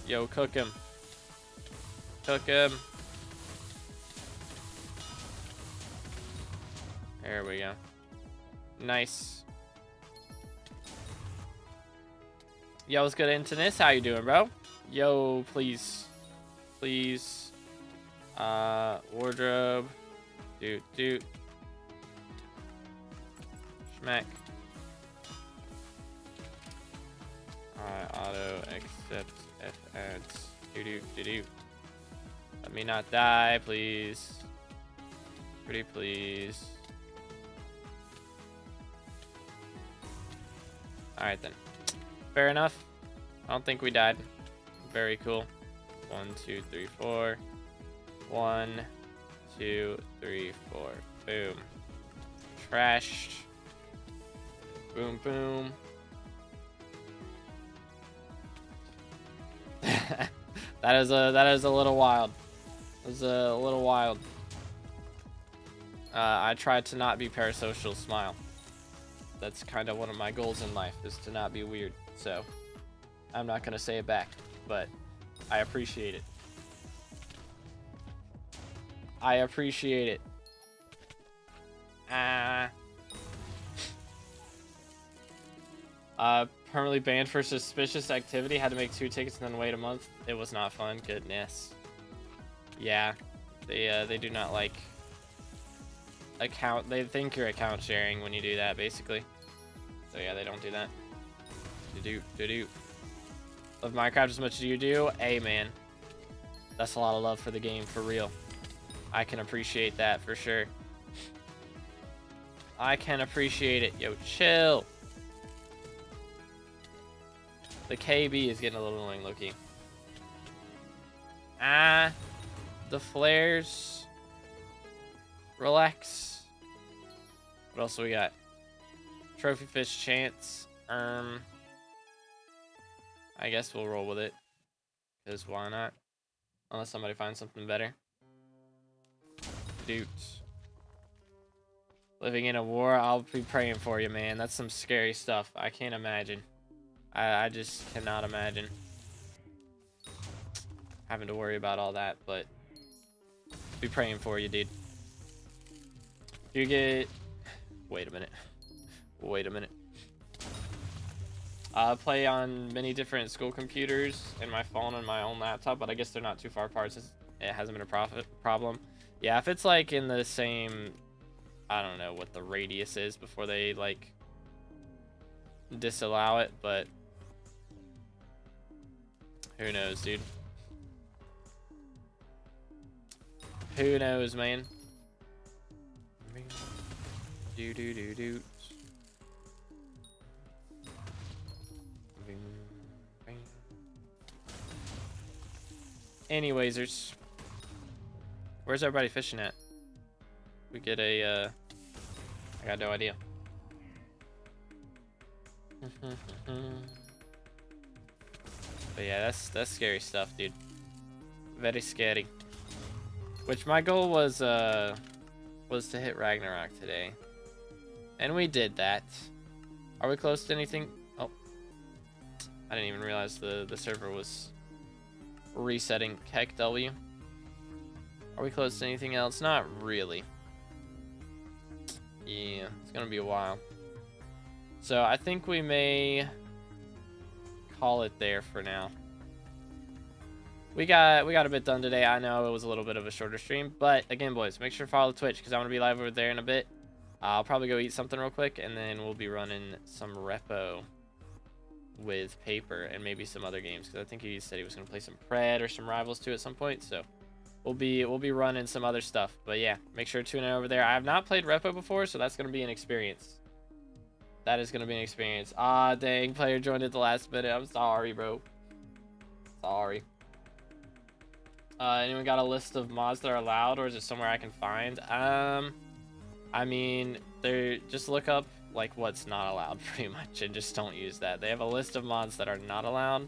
Yo, cook him. Cook him. There we go. Nice. Yo, what's good, Intrests? How you doing, bro? Yo, please. Please. Wardrobe. Doot. Schmack. Auto accept F ads. Doot. Let me not die, please. Pretty please. Alright then. Fair enough. I don't think we died. Very cool. 1, 2, 3, 4. 1, 2, 3, 4. Boom. Trashed. Boom, boom. That is a little wild. It was a little wild. I tried to not be parasocial. Smile. That's kind of one of my goals in life, is to not be weird. So I'm not gonna say it back, but I appreciate it. I appreciate it. Permanently banned for suspicious activity. Had to make 2 tickets and then wait a month. It was not fun. Goodness. Yeah, they do not like account. They think you're account sharing when you do that, basically. So yeah, they don't do that. Do. Love Minecraft as much as you do. Hey man, that's a lot of love for the game, for real. I can appreciate that for sure. I can appreciate it. Yo, chill. The KB is getting a little annoying, Loki. The flares. Relax. What else do we got? Trophy fish chance. I guess we'll roll with it. Because why not? Unless somebody finds something better. Dude. Living in a war, I'll be praying for you, man. That's some scary stuff. I can't imagine. I just cannot imagine having to worry about all that, but be praying for you, dude. You get... Wait a minute. Play on many different school computers and my phone and my own laptop, but I guess they're not too far apart, so it hasn't been a problem. Yeah, if it's like in the same... I don't know what the radius is before they like disallow it, but who knows, dude? Who knows, man? Do. Anyways, where's everybody fishing at? We get a, I got no idea. But yeah, that's scary stuff, dude. Very scary. Which my goal was to hit Ragnarok today. And we did that. Are we close to anything? Oh. I didn't even realize the server was resetting. Heck W. Are we close to anything else? Not really. Yeah, it's gonna be a while. So I think we may call it there for now. We got a bit done today. I know it was a little bit of a shorter stream, but again, boys, make sure to follow Twitch because I'm gonna be live over there in a bit. I'll probably go eat something real quick, and then we'll be running some repo with Paper and maybe some other games because I think he said he was gonna play some Pred or some Rivals 2 at some point. So we'll be running some other stuff. But yeah, make sure to tune in over there. I have not played repo before, so that's gonna be an experience. That is gonna be an experience. Ah, dang, player joined at the last minute. I'm sorry, bro. Sorry. Anyone got a list of mods that are allowed, or is it somewhere I can find? I mean, just look up like what's not allowed pretty much, and just don't use that. They have a list of mods that are not allowed.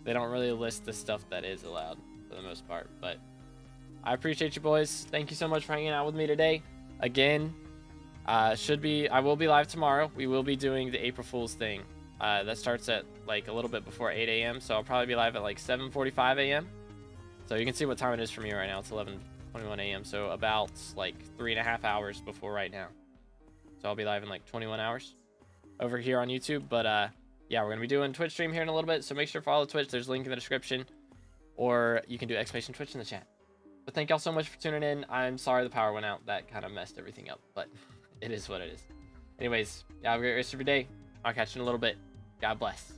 They don't really list the stuff that is allowed for the most part, but I appreciate you boys. Thank you so much for hanging out with me today. Again, I will be live tomorrow. We will be doing the April Fool's thing. That starts at like a little bit before 8 a.m. So I'll probably be live at like 7:45 a.m. So you can see what time it is for me right now. It's 11:21 a.m. So about like 3.5 hours before right now. So I'll be live in like 21 hours over here on YouTube. But yeah, we're gonna be doing Twitch stream here in a little bit. So make sure to follow Twitch. There's a link in the description, or you can do !Twitch in the chat. But thank y'all so much for tuning in. I'm sorry the power went out. That kind of messed everything up, but it is what it is. Anyways, yeah, have a great rest of your day. I'll catch you in a little bit. God bless.